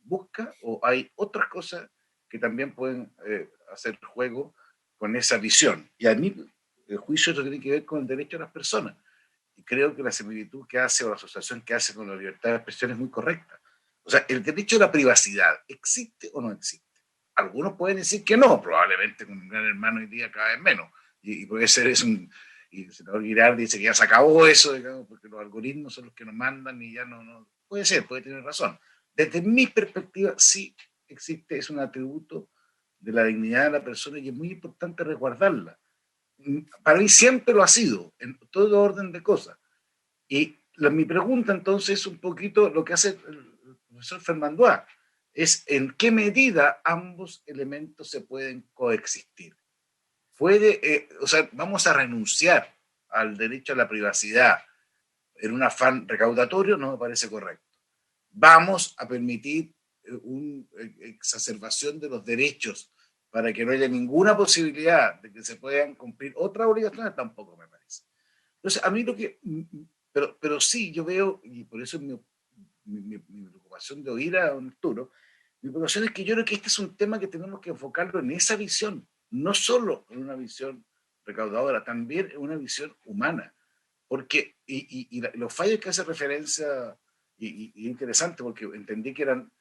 busca o hay otras cosas que también pueden hacer juego con esa visión? Y a mí el juicio eso tiene que ver con el derecho de las personas. Y creo que la similitud que hace o la asociación que hace con la libertad de expresión es muy correcta. O sea, el derecho a la privacidad, ¿existe o no existe? Algunos pueden decir que no, probablemente con un gran hermano hoy día cada vez menos. Y puede ser eso y el senador Girardi dice que ya se acabó eso, digamos, porque los algoritmos son los que nos mandan y ya no. Puede ser, puede tener razón. Desde mi perspectiva, sí existe, es un atributo de la dignidad de la persona y es muy importante resguardarla. Para mí siempre lo ha sido, en todo orden de cosas. Y mi pregunta entonces es un poquito lo que hace el profesor Fernandois, es en qué medida ambos elementos se pueden coexistir. O sea, vamos a renunciar al derecho a la privacidad en un afán recaudatorio, no me parece correcto. Vamos a permitir una exacerbación de los derechos para que no haya ninguna posibilidad de que se puedan cumplir otras obligaciones, tampoco me parece. Entonces, a mí lo que... Pero sí, yo veo, y por eso es mi preocupación de oír a don Arturo, mi preocupación es que yo creo que este es un tema que tenemos que enfocarlo en esa visión, no solo en una visión recaudadora, también en una visión humana. Porque, los fallos que hace referencia, y interesante, porque entendí que eran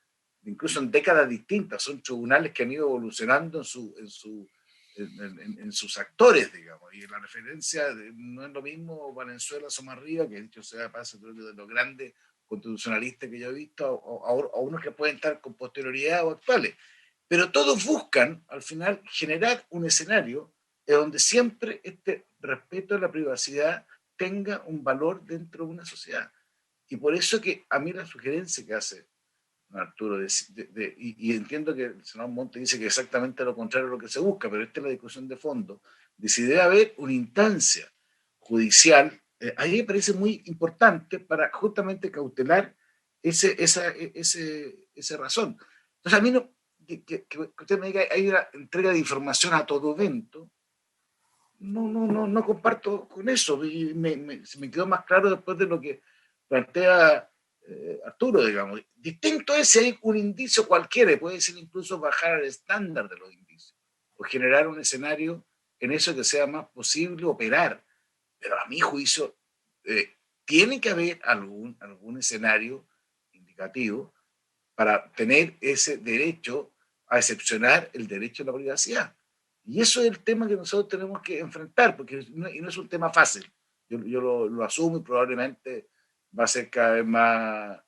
incluso en décadas distintas, son tribunales que han ido evolucionando en sus actores, digamos, y la referencia no es lo mismo Valenzuela Somarriba, que dicho sea de paso, creo que de los grandes constitucionalistas que yo he visto, a unos que pueden estar con posterioridad o actuales. Pero todos buscan, al final, generar un escenario en donde siempre este respeto a la privacidad tenga un valor dentro de una sociedad. Y por eso que a mí la sugerencia que hace Arturo, y entiendo que el senador Monte dice que exactamente lo contrario a lo que se busca, pero esta es la discusión de fondo, de si debe haber una instancia judicial, ahí me parece muy importante para justamente cautelar esa razón. Entonces a mí no, que usted me diga hay una entrega de información a todo evento, no comparto con eso, y me quedó más claro después de lo que plantea Arturo, digamos. Distinto es si hay un indicio cualquiera, puede ser incluso bajar al estándar de los indicios, o generar un escenario en eso que sea más posible operar. Pero a mi juicio, tiene que haber algún escenario indicativo para tener ese derecho a excepcionar el derecho a la privacidad. Y eso es el tema que nosotros tenemos que enfrentar, porque no es un tema fácil. Yo lo asumo y probablemente va a ser cada vez más,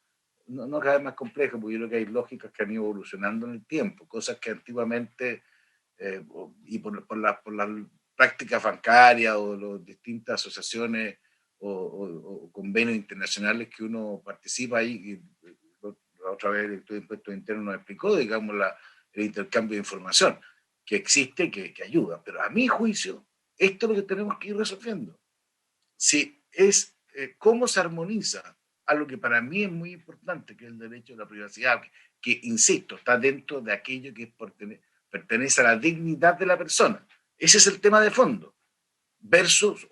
no cada vez más complejo, porque yo creo que hay lógicas que han ido evolucionando en el tiempo, cosas que antiguamente, y por la prácticas bancarias o las distintas asociaciones o convenios internacionales que uno participa ahí, y la otra vez el Instituto de Impuestos Internos nos explicó, digamos, el intercambio de información que existe, que ayuda. Pero a mi juicio, esto es lo que tenemos que ir resolviendo. Si es cómo se armoniza a lo que para mí es muy importante, que es el derecho a la privacidad, que insisto, está dentro de aquello que pertenece a la dignidad de la persona. Ese es el tema de fondo, versus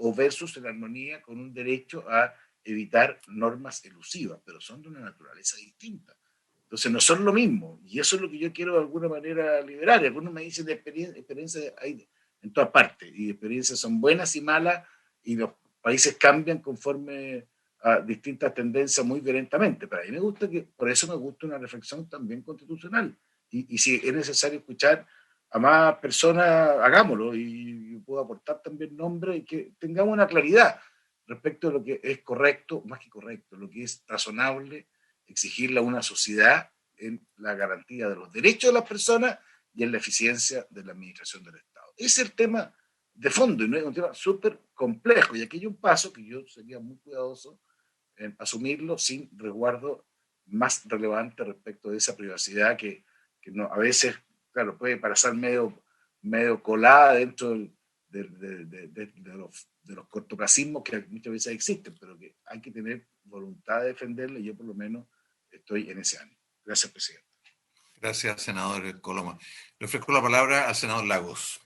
en armonía con un derecho a evitar normas elusivas, pero son de una naturaleza distinta. Entonces no son lo mismo, y eso es lo que yo quiero de alguna manera liberar. Y algunos me dicen de experiencias hay en todas partes, y experiencias son buenas y malas, y los países cambian conforme a distintas tendencias muy violentamente. Pero a mí por eso me gusta una reflexión también constitucional, y si es necesario escuchar a más personas, hagámoslo, y puedo aportar también nombres, y que tengamos una claridad respecto de lo que es correcto, más que correcto, lo que es razonable exigirle a una sociedad en la garantía de los derechos de las personas y en la eficiencia de la administración del Estado. Ese es el tema de fondo, y no es un tema súper complejo, y aquí hay un paso que yo sería muy cuidadoso en asumirlo sin resguardo más relevante respecto de esa privacidad que no, a veces, claro, puede pasar medio colada dentro de los cortoplacismos que muchas veces existen, pero que hay que tener voluntad de defenderla, y yo por lo menos estoy en ese ánimo. Gracias, presidente. Gracias, senador Coloma. Le ofrezco la palabra al senador Lagos.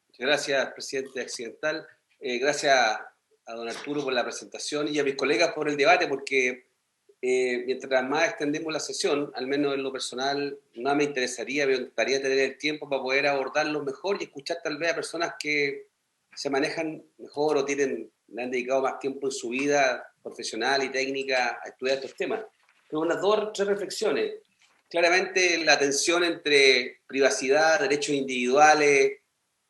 Muchas gracias, presidente accidental. Gracias a don Arturo por la presentación y a mis colegas por el debate, porque mientras más extendemos la sesión, al menos en lo personal, no me interesaría tener el tiempo para poder abordarlo mejor y escuchar tal vez a personas que se manejan mejor o le han dedicado más tiempo en su vida profesional y técnica a estudiar estos temas. Pero unas 2 o 3 reflexiones. Claramente la tensión entre privacidad, derechos individuales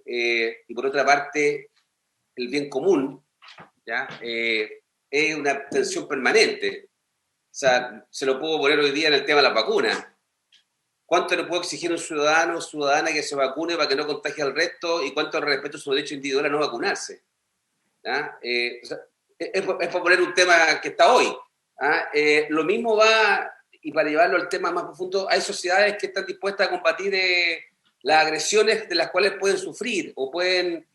y por otra parte el bien común, ¿ya? Es una tensión permanente. O sea, se lo puedo poner hoy día en el tema de las vacunas. ¿Cuánto le puedo exigir a un ciudadano o ciudadana que se vacune para que no contagie al resto? ¿Y cuánto respeto su derecho individual a no vacunarse? ¿Ah? O sea, es por poner un tema que está hoy. ¿Ah? Lo mismo va, y para llevarlo al tema más profundo, hay sociedades que están dispuestas a combatir las agresiones de las cuales pueden sufrir o pueden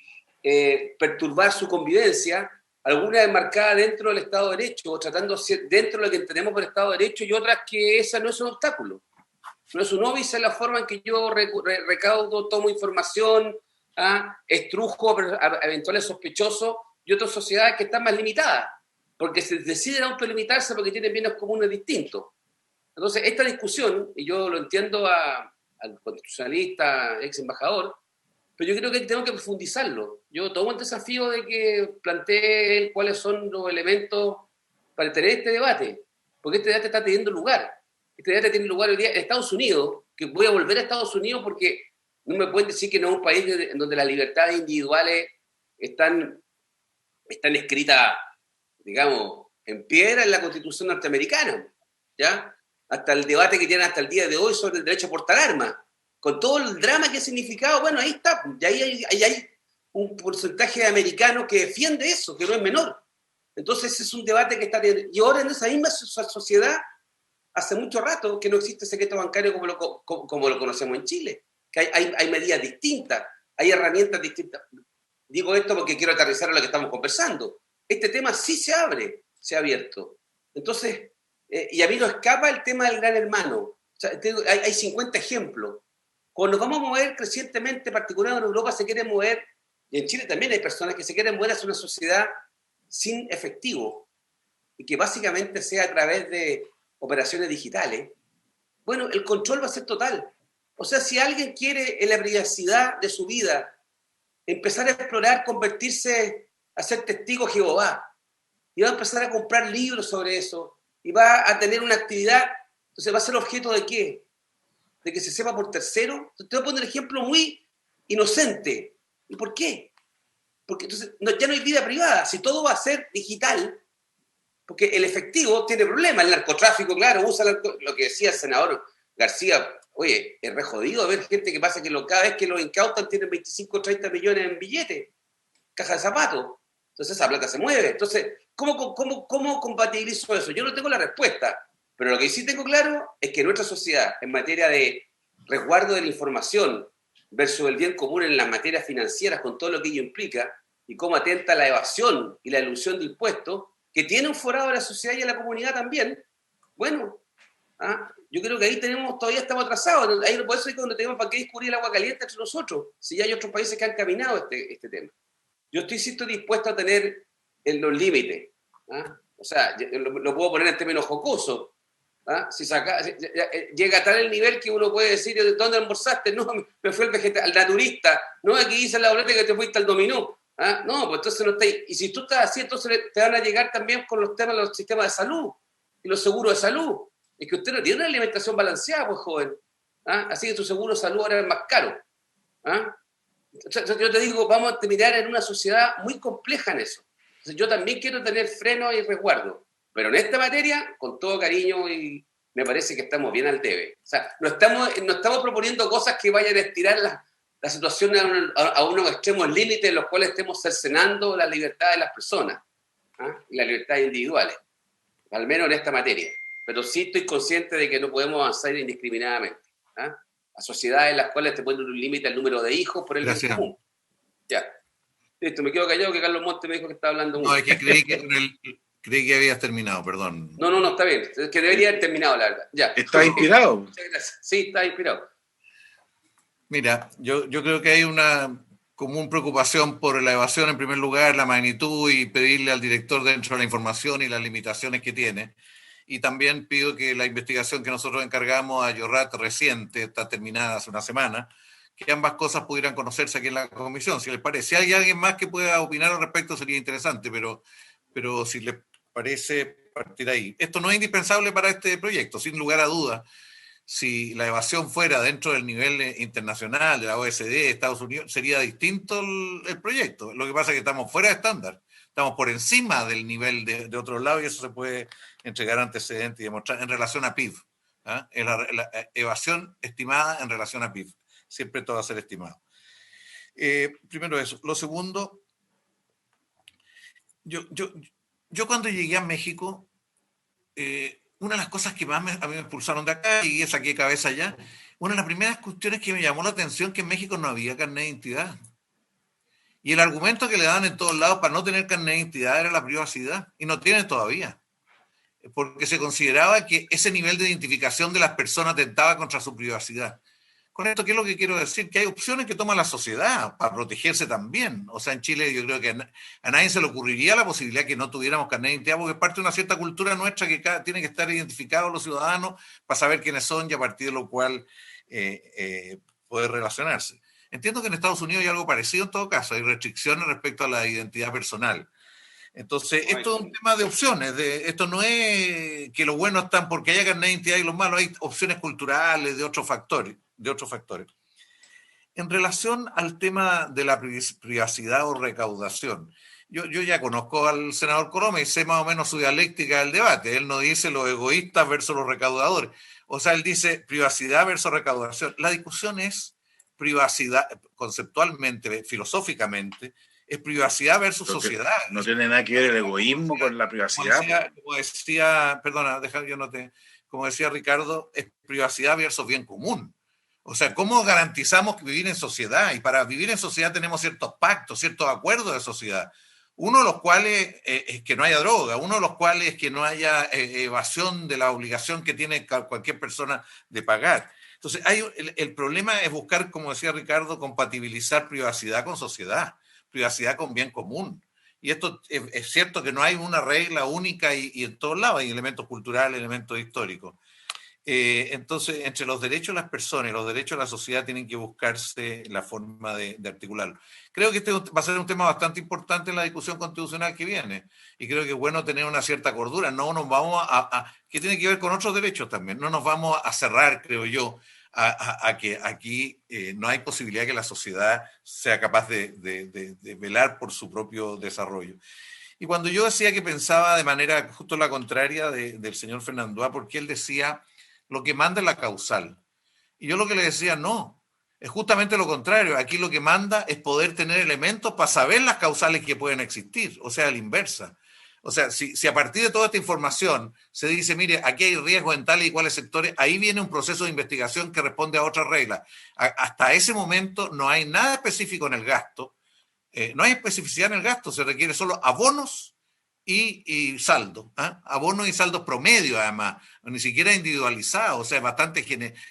perturbar su convivencia, algunas enmarcadas dentro del Estado de Derecho o tratando dentro de lo que entendemos por Estado de Derecho, y otras que esa no es un obstáculo. No es un obis en la forma en que yo recaudo, tomo información, estrujo a eventuales sospechosos, y otras sociedades que están más limitadas, porque se deciden autolimitarse porque tienen bienes comunes distintos. Entonces, esta discusión, y yo lo entiendo al constitucionalista, ex embajador, pero yo creo que tenemos que profundizarlo. Yo tomo el desafío de que plantee cuáles son los elementos para tener este debate, porque este debate está teniendo lugar. Este debate tiene lugar hoy día en Estados Unidos, que voy a volver a Estados Unidos porque no me pueden decir que no es un país en donde las libertades individuales están escritas, digamos, en piedra en la Constitución norteamericana, ¿ya? Hasta el debate que tienen hasta el día de hoy sobre el derecho a portar armas, con todo el drama que ha significado, bueno, ahí está, y ahí hay un porcentaje de americanos que defiende eso, que no es menor. Entonces ese es un debate que está teniendo. Y ahora en esa misma sociedad, hace mucho rato que no existe secreto bancario como lo conocemos en Chile, que hay medidas distintas, hay herramientas distintas. Digo esto porque quiero aterrizar a lo que estamos conversando. Este tema sí se abre, se ha abierto. Entonces, y a mí no escapa el tema del gran hermano. O sea, hay 50 ejemplos. Cuando nos vamos a mover crecientemente, particularmente en Europa se quiere mover, y en Chile también hay personas que se quieren mover hacia una sociedad sin efectivo, y que básicamente sea a través de operaciones digitales. Bueno, el control va a ser total. O sea, si alguien quiere en la privacidad de su vida empezar a explorar, convertirse a ser testigo de Jehová, y va a empezar a comprar libros sobre eso, y va a tener una actividad, entonces va a ser objeto ¿de qué? De que se sepa por tercero. Te voy a poner un ejemplo muy inocente. ¿Y por qué? Porque entonces ya no hay vida privada. Si todo va a ser digital, porque el efectivo tiene problemas. El narcotráfico, claro, usa lo que decía el senador García. Oye, es re jodido ver gente que pasa que cada vez que lo incautan tienen 25 o 30 millones en billetes, caja de zapatos. Entonces esa plata se mueve. Entonces, ¿cómo compatibilizo eso? Yo no tengo la respuesta. Pero lo que sí tengo claro es que nuestra sociedad, en materia de resguardo de la información versus el bien común en las materias financieras, con todo lo que ello implica, y cómo atenta a la evasión y la elusión de impuestos, que tiene un forado a la sociedad y a la comunidad también, bueno, yo creo que ahí todavía estamos atrasados. Ahí por eso es donde tenemos para qué descubrir el agua caliente entre nosotros, si ya hay otros países que han caminado este tema. Yo estoy dispuesto a tener en los límites. O sea, lo puedo poner en términos jocosos. Si llega a tal el nivel que uno puede decir, ¿dónde almorzaste? No, me fui al naturista. No, aquí dice la boleta que te fuiste al dominó. No, pues entonces no está ahí. Y si tú estás así, entonces te van a llegar también con los temas de los sistemas de salud y los seguros de salud. Es que usted no tiene una alimentación balanceada, pues, joven. Así que tu seguro de salud ahora es más caro. Yo te digo, vamos a terminar en una sociedad muy compleja en eso. Entonces, yo también quiero tener freno y resguardo. Pero en esta materia, con todo cariño, y me parece que estamos bien al debe. O sea, no estamos proponiendo cosas que vayan a estirar la situación a unos extremos límites en los cuales estemos cercenando la libertad de las personas y las libertades individuales, al menos en esta materia. Pero sí estoy consciente de que no podemos avanzar indiscriminadamente. A sociedades en las cuales te ponen un límite al número de hijos por el bien común. Ya. Listo, me quedo callado que Carlos Montes me dijo que estaba hablando mucho. No, es que creí que habías terminado, perdón. No, está bien. Es que debería haber terminado, la verdad. Ya. ¿Estás inspirado? Muchas gracias. Sí, está inspirado. Mira, yo creo que hay una común preocupación por la evasión en primer lugar, la magnitud, y pedirle al director dentro de la información y las limitaciones que tiene. Y también pido que la investigación que nosotros encargamos a Yorrat reciente, está terminada hace una semana, que ambas cosas pudieran conocerse aquí en la comisión, si les parece. Si hay alguien más que pueda opinar al respecto sería interesante, pero si les parece, partir ahí. Esto no es indispensable para este proyecto, sin lugar a dudas. Si la evasión fuera dentro del nivel internacional, de la OECD, Estados Unidos, sería distinto el proyecto. Lo que pasa es que estamos fuera de estándar. Estamos por encima del nivel de otros lados y eso se puede entregar antecedentes y demostrar en relación a PIB. La evasión estimada en relación a PIB. Siempre todo va a ser estimado. Primero eso. Lo segundo, yo cuando llegué a México, una de las cosas que más a mí me expulsaron de acá y saqué cabeza allá, una de las primeras cuestiones que me llamó la atención que en México no había carnet de identidad. Y el argumento que le daban en todos lados para no tener carnet de identidad era la privacidad, y no tienen todavía. porque se consideraba que ese nivel de identificación de las personas atentaba contra su privacidad. Con esto, ¿qué es lo que quiero decir? Que hay opciones que toma la sociedad para protegerse también. O sea, en Chile yo creo que a nadie se le ocurriría la posibilidad que no tuviéramos carnet de identidad, porque es parte de una cierta cultura nuestra que tienen que estar identificados los ciudadanos para saber quiénes son y a partir de lo cual poder relacionarse. Entiendo que en Estados Unidos hay algo parecido en todo caso, hay restricciones respecto a la identidad personal. Entonces, esto es un tema de opciones. Esto no es que los buenos están porque haya carnet de identidad y los malos. Hay opciones culturales de otros factores. En relación al tema de la privacidad o recaudación, yo ya conozco al senador Coloma y sé más o menos su dialéctica del debate. Él no dice los egoístas versus los recaudadores. O sea, él dice privacidad versus recaudación. La discusión es privacidad, conceptualmente, filosóficamente, es privacidad versus sociedad. No tiene nada que ver el egoísmo con la privacidad. Como decía Ricardo, es privacidad versus bien común. O sea, ¿cómo garantizamos que vivir en sociedad? Y para vivir en sociedad tenemos ciertos pactos, ciertos acuerdos de sociedad. Uno de los cuales es que no haya droga, uno de los cuales es que no haya evasión de la obligación que tiene cualquier persona de pagar. Entonces, el problema es buscar, como decía Ricardo, compatibilizar privacidad con sociedad, privacidad con bien común. Y esto es cierto que no hay una regla única y en todos lados hay elementos culturales, elementos históricos. Entonces, entre los derechos de las personas y los derechos de la sociedad tienen que buscarse la forma de articularlo. Creo que este va a ser un tema bastante importante en la discusión constitucional que viene y creo que es bueno tener una cierta cordura. No nos vamos que tiene que ver con otros derechos también, no nos vamos a cerrar, creo yo, a que aquí no hay posibilidad que la sociedad sea capaz de velar por su propio desarrollo. Y cuando yo decía que pensaba de manera justo la contraria del señor Fernandoa, porque él decía lo que manda es la causal. Y yo lo que le decía, no, es justamente lo contrario. Aquí lo que manda es poder tener elementos para saber las causales que pueden existir, o sea, la inversa. O sea, si a partir de toda esta información se dice, mire, aquí hay riesgos en tales y cuales sectores, ahí viene un proceso de investigación que responde a otras reglas. Hasta ese momento no hay nada específico en el gasto, no hay especificidad en el gasto, se requiere solo abonos y saldo, abonos y saldos promedio además, ni siquiera individualizados, o sea, bastante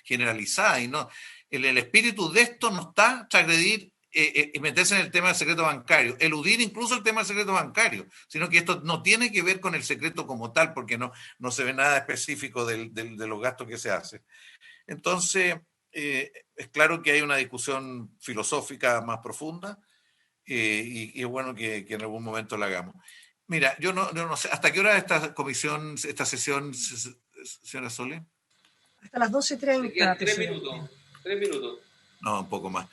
generalizada. Y no, el espíritu de esto no está transgredir y meterse en el tema del secreto bancario, eludir incluso el tema del secreto bancario, sino que esto no tiene que ver con el secreto como tal, porque no se ve nada específico de los gastos que se hacen. Entonces, es claro que hay una discusión filosófica más profunda y es bueno que en algún momento la hagamos. Mira, yo no sé, ¿hasta qué hora esta comisión, esta sesión, señora Sole? Hasta las 12:30. 3 minutos. No, un poco más.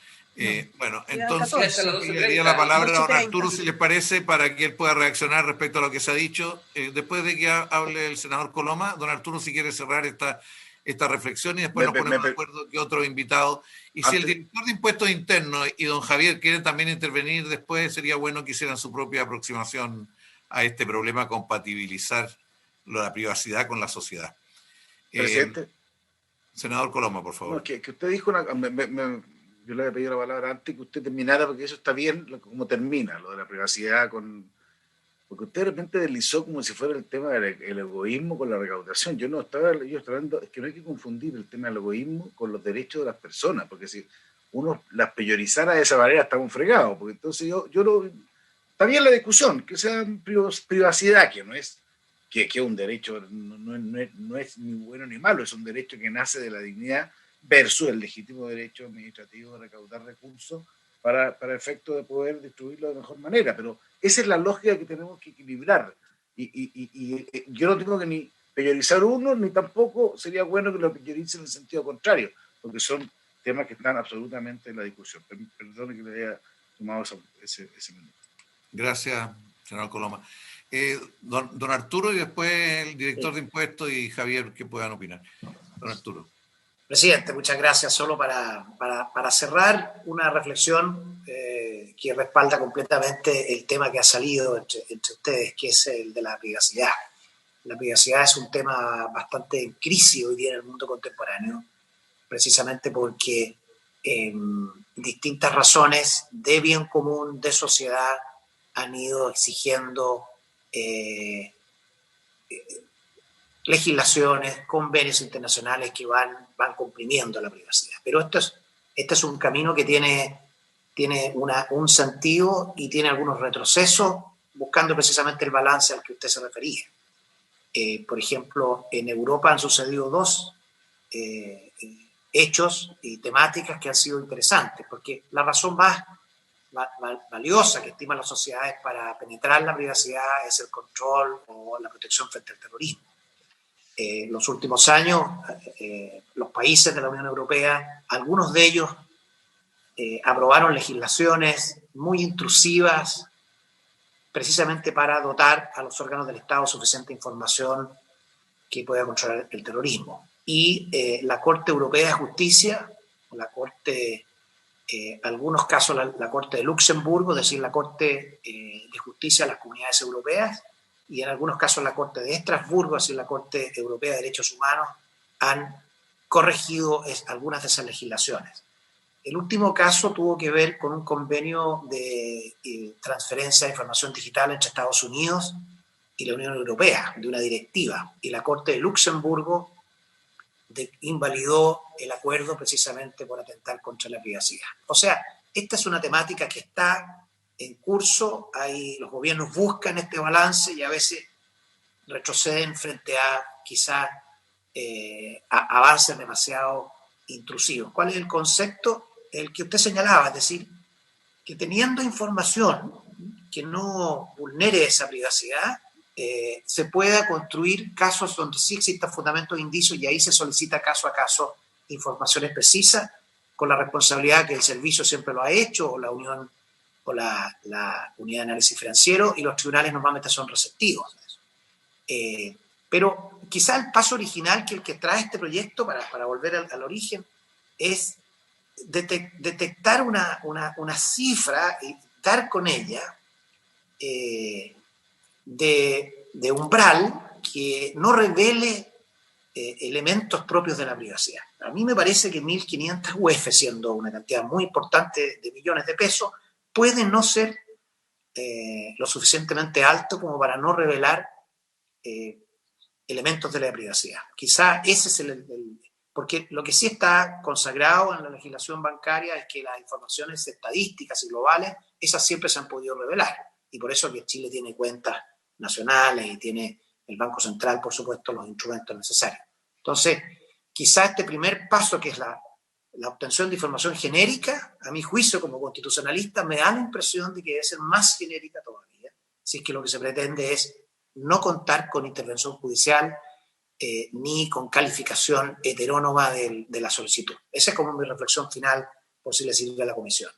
Bueno, quedan entonces 14. le daría la palabra a don 12:30. Arturo, si les parece, para que él pueda reaccionar respecto a lo que se ha dicho. Después de que hable el senador Coloma, don Arturo, si quiere cerrar esta reflexión y después nos ponemos de acuerdo que otro invitado. Y si el director de impuestos internos y don Javier quieren también intervenir después, sería bueno que hicieran su propia aproximación a este problema, compatibilizar la privacidad con la sociedad. Presidente. Senador Coloma, por favor. No, que usted dijo, yo le había pedido la palabra antes que usted terminara, porque eso está bien, como termina, lo de la privacidad, porque usted de repente deslizó como si fuera el tema del egoísmo con la recaudación. Yo estaba hablando, es que no hay que confundir el tema del egoísmo con los derechos de las personas, porque si uno las priorizara de esa manera estamos fregados, porque entonces está bien la discusión, que sea privacidad, que no es que un derecho, no es ni bueno ni malo, es un derecho que nace de la dignidad versus el legítimo derecho administrativo de recaudar recursos para efecto de poder distribuirlo de mejor manera. Pero esa es la lógica que tenemos que equilibrar. Y yo no tengo que ni priorizar uno, ni tampoco sería bueno que lo priorice en el sentido contrario, porque son temas que están absolutamente en la discusión. Perdone que le haya tomado ese minuto. Gracias, senador Coloma. Don Arturo y después el director de impuestos y Javier que puedan opinar. Don Arturo. Presidente, muchas gracias. Solo para cerrar una reflexión que respalda completamente el tema que ha salido entre ustedes, que es el de la privacidad. La privacidad es un tema bastante en crisis hoy día en el mundo contemporáneo, precisamente porque distintas razones de bien común, de sociedad, han ido exigiendo legislaciones, convenios internacionales que van comprimiendo la privacidad. Pero este es un camino que tiene un sentido y tiene algunos retrocesos, buscando precisamente el balance al que usted se refería. Por ejemplo, en Europa han sucedido dos hechos y temáticas que han sido interesantes, porque la razón más valiosa que estiman las sociedades para penetrar la privacidad es el control o la protección frente al terrorismo. Los últimos años, los países de la Unión Europea, algunos de ellos aprobaron legislaciones muy intrusivas precisamente para dotar a los órganos del Estado suficiente información que pueda controlar el terrorismo. Y la Corte Europea de Justicia, la Corte, algunos casos la Corte de Luxemburgo, es decir, la Corte de Justicia de las Comunidades Europeas, y en algunos casos la Corte de Estrasburgo, es decir, la Corte Europea de Derechos Humanos, han corregido algunas de esas legislaciones. El último caso tuvo que ver con un convenio de transferencia de información digital entre Estados Unidos y la Unión Europea, de una directiva, y la Corte de Luxemburgo invalidó el acuerdo precisamente por atentar contra la privacidad. O sea, esta es una temática que está en curso, los gobiernos buscan este balance y a veces retroceden frente a quizás avances demasiado intrusivos. ¿Cuál es el concepto? El que usted señalaba, es decir, que teniendo información que no vulnere esa privacidad, se pueda construir casos donde sí existan fundamentos de indicios y ahí se solicita caso a caso informaciones precisas, con la responsabilidad que el servicio siempre lo ha hecho, o la Unión o la Unidad de Análisis Financiero, y los tribunales normalmente son receptivos. Pero quizá el paso original que el que trae este proyecto, para volver al origen, es detectar una cifra y dar con ella de umbral que no revele elementos propios de la privacidad. A mí me parece que 1.500 UF, siendo una cantidad muy importante de millones de pesos, puede no ser lo suficientemente alto como para no revelar elementos de la privacidad. Quizá ese es porque lo que sí está consagrado en la legislación bancaria es que las informaciones estadísticas y globales, esas siempre se han podido revelar, y por eso que Chile tiene cuentas nacionales y tiene el Banco Central, por supuesto, los instrumentos necesarios. Entonces, quizá este primer paso, que es la obtención de información genérica, a mi juicio como constitucionalista, me da la impresión de que debe ser más genérica todavía, si es que lo que se pretende es no contar con intervención judicial ni con calificación heterónoma de la solicitud. Esa es como mi reflexión final, por si le sirve a la comisión.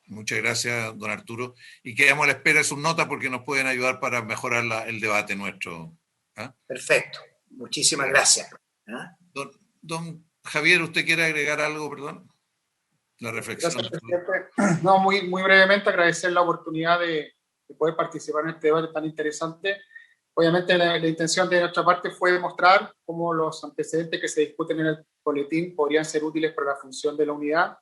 Muchas gracias, don Arturo. Y quedamos a la espera de sus notas porque nos pueden ayudar para mejorar el debate nuestro. ¿Ah? Perfecto. Muchísimas gracias. ¿Ah? Don Javier, ¿usted quiere agregar algo, perdón? La reflexión. Gracias, presidente. No, muy brevemente agradecer la oportunidad de poder participar en este debate tan interesante. Obviamente la intención de nuestra parte fue demostrar cómo los antecedentes que se discuten en el boletín podrían ser útiles para la función de la unidad.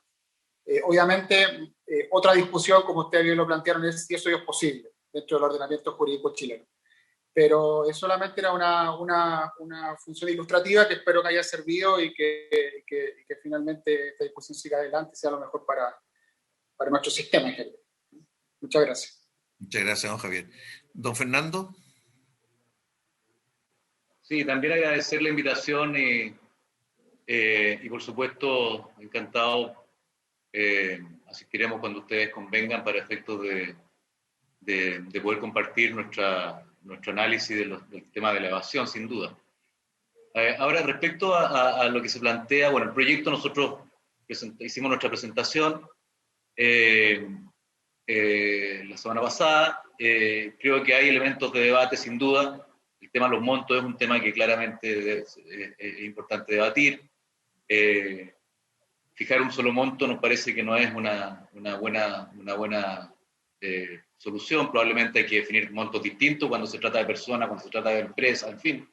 Obviamente, otra discusión, como ustedes bien lo plantearon, es si eso es posible dentro del ordenamiento jurídico chileno. Pero solamente era una función ilustrativa que espero que haya servido y que finalmente esta discusión siga adelante y sea lo mejor para nuestro sistema en general. Muchas gracias. Muchas gracias, don Javier. Don Fernando. Sí, también agradecer la invitación y por supuesto, encantado. Asistiremos cuando ustedes convengan para efectos de poder compartir nuestro análisis del tema de la evasión, sin duda. Ahora, respecto a lo que se plantea, bueno, el proyecto, nosotros hicimos nuestra presentación la semana pasada. Creo que hay elementos de debate, sin duda. El tema de los montos es un tema que claramente es importante debatir. Fijar un solo monto nos parece que no es una buena solución. Probablemente hay que definir montos distintos cuando se trata de personas, cuando se trata de empresas, en fin.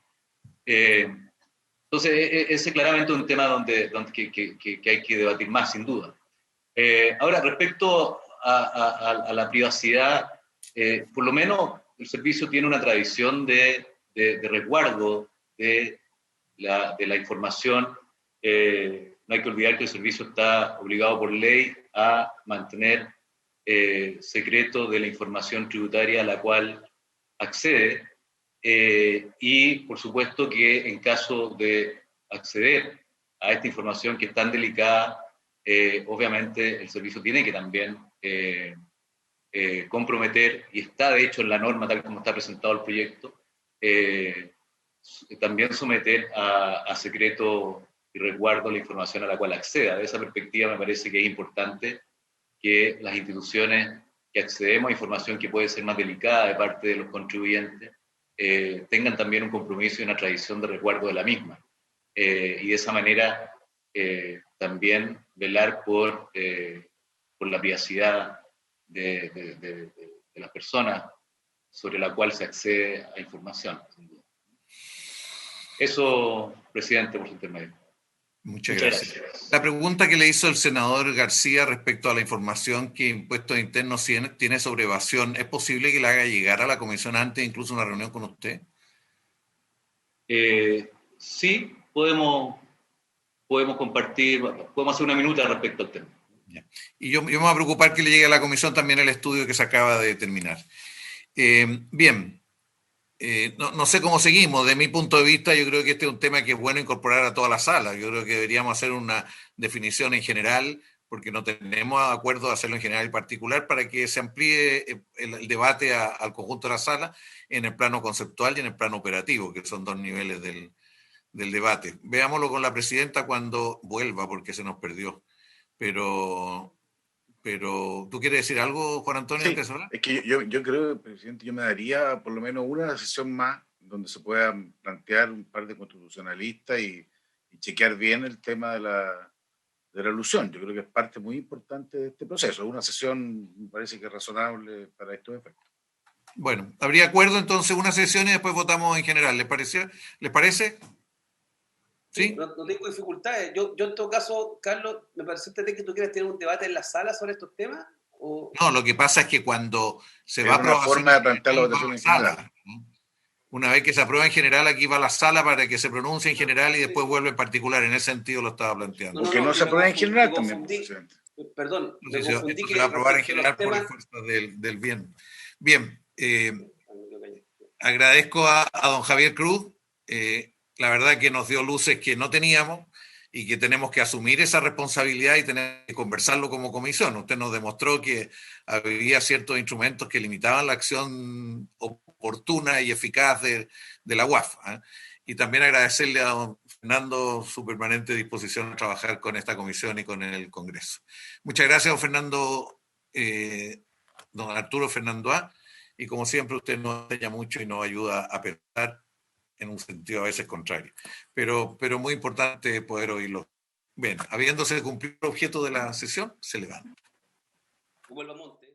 Entonces, ese claramente es un tema que hay que debatir más, sin duda. Ahora, respecto a la privacidad, por lo menos el servicio tiene una tradición de resguardo de la información. No hay que olvidar que el servicio está obligado por ley a mantener secreto de la información tributaria a la cual accede, y por supuesto que en caso de acceder a esta información que es tan delicada, obviamente el servicio tiene que también comprometer, y está de hecho en la norma tal como está presentado el proyecto, también someter a secreto y resguardo la información a la cual acceda. De esa perspectiva me parece que es importante que las instituciones que accedemos a información que puede ser más delicada de parte de los contribuyentes tengan también un compromiso y una tradición de resguardo de la misma. Y de esa manera también velar por la privacidad de las personas sobre la cual se accede a información. Eso, presidente, por su intermedio. Muchas gracias. La pregunta que le hizo el senador García respecto a la información que Impuestos Internos tiene sobre evasión, ¿es posible que la haga llegar a la comisión antes, incluso una reunión con usted? Sí, podemos compartir, podemos hacer una minuta respecto al tema. Y yo me voy a preocupar que le llegue a la comisión también el estudio que se acaba de terminar. Bien. No sé cómo seguimos. De mi punto de vista, yo creo que este es un tema que es bueno incorporar a toda la sala. Yo creo que deberíamos hacer una definición en general, porque no tenemos acuerdo de hacerlo en general y particular, para que se amplíe el debate al conjunto de la sala en el plano conceptual y en el plano operativo, que son dos niveles del debate. Veámoslo con la presidenta cuando vuelva, porque se nos perdió. Pero ¿tú quieres decir algo, Juan Antonio? Sí, es que yo creo, presidente, yo me daría por lo menos una sesión más donde se pueda plantear un par de constitucionalistas y chequear bien el tema de la alusión. Yo creo que es parte muy importante de este proceso. Una sesión me parece que es razonable para estos efectos. Bueno, habría acuerdo entonces una sesión y después votamos en general. ¿Les parece? ¿Sí? No tengo dificultades. Yo en todo caso, Carlos, me parece que tú quieres tener un debate en la sala sobre estos temas. ¿O? No, lo que pasa es que cuando se va a aprobar, forma de plantear la votación en general. Una vez que se aprueba en general, aquí va a la sala para que se pronuncie en general y después vuelve en particular. En ese sentido lo estaba planteando. Porque no se aprueba en general también, presidente. Perdón, me confundí que se va a aprobar en general por la fuerza del bien. Bien, agradezco a don Javier Cruz. La verdad que nos dio luces que no teníamos y que tenemos que asumir esa responsabilidad y tener que conversarlo como comisión. Usted nos demostró que había ciertos instrumentos que limitaban la acción oportuna y eficaz de la UAF. Y también agradecerle a don Fernando su permanente disposición a trabajar con esta comisión y con el Congreso. Muchas gracias, don Fernando, don Arturo Fernando A. Y como siempre, usted nos enseña mucho y nos ayuda a pensar en un sentido a veces contrario. Pero muy importante poder oírlo. Bien, habiéndose cumplido el objeto de la sesión, se le da. Vuelva a Monte.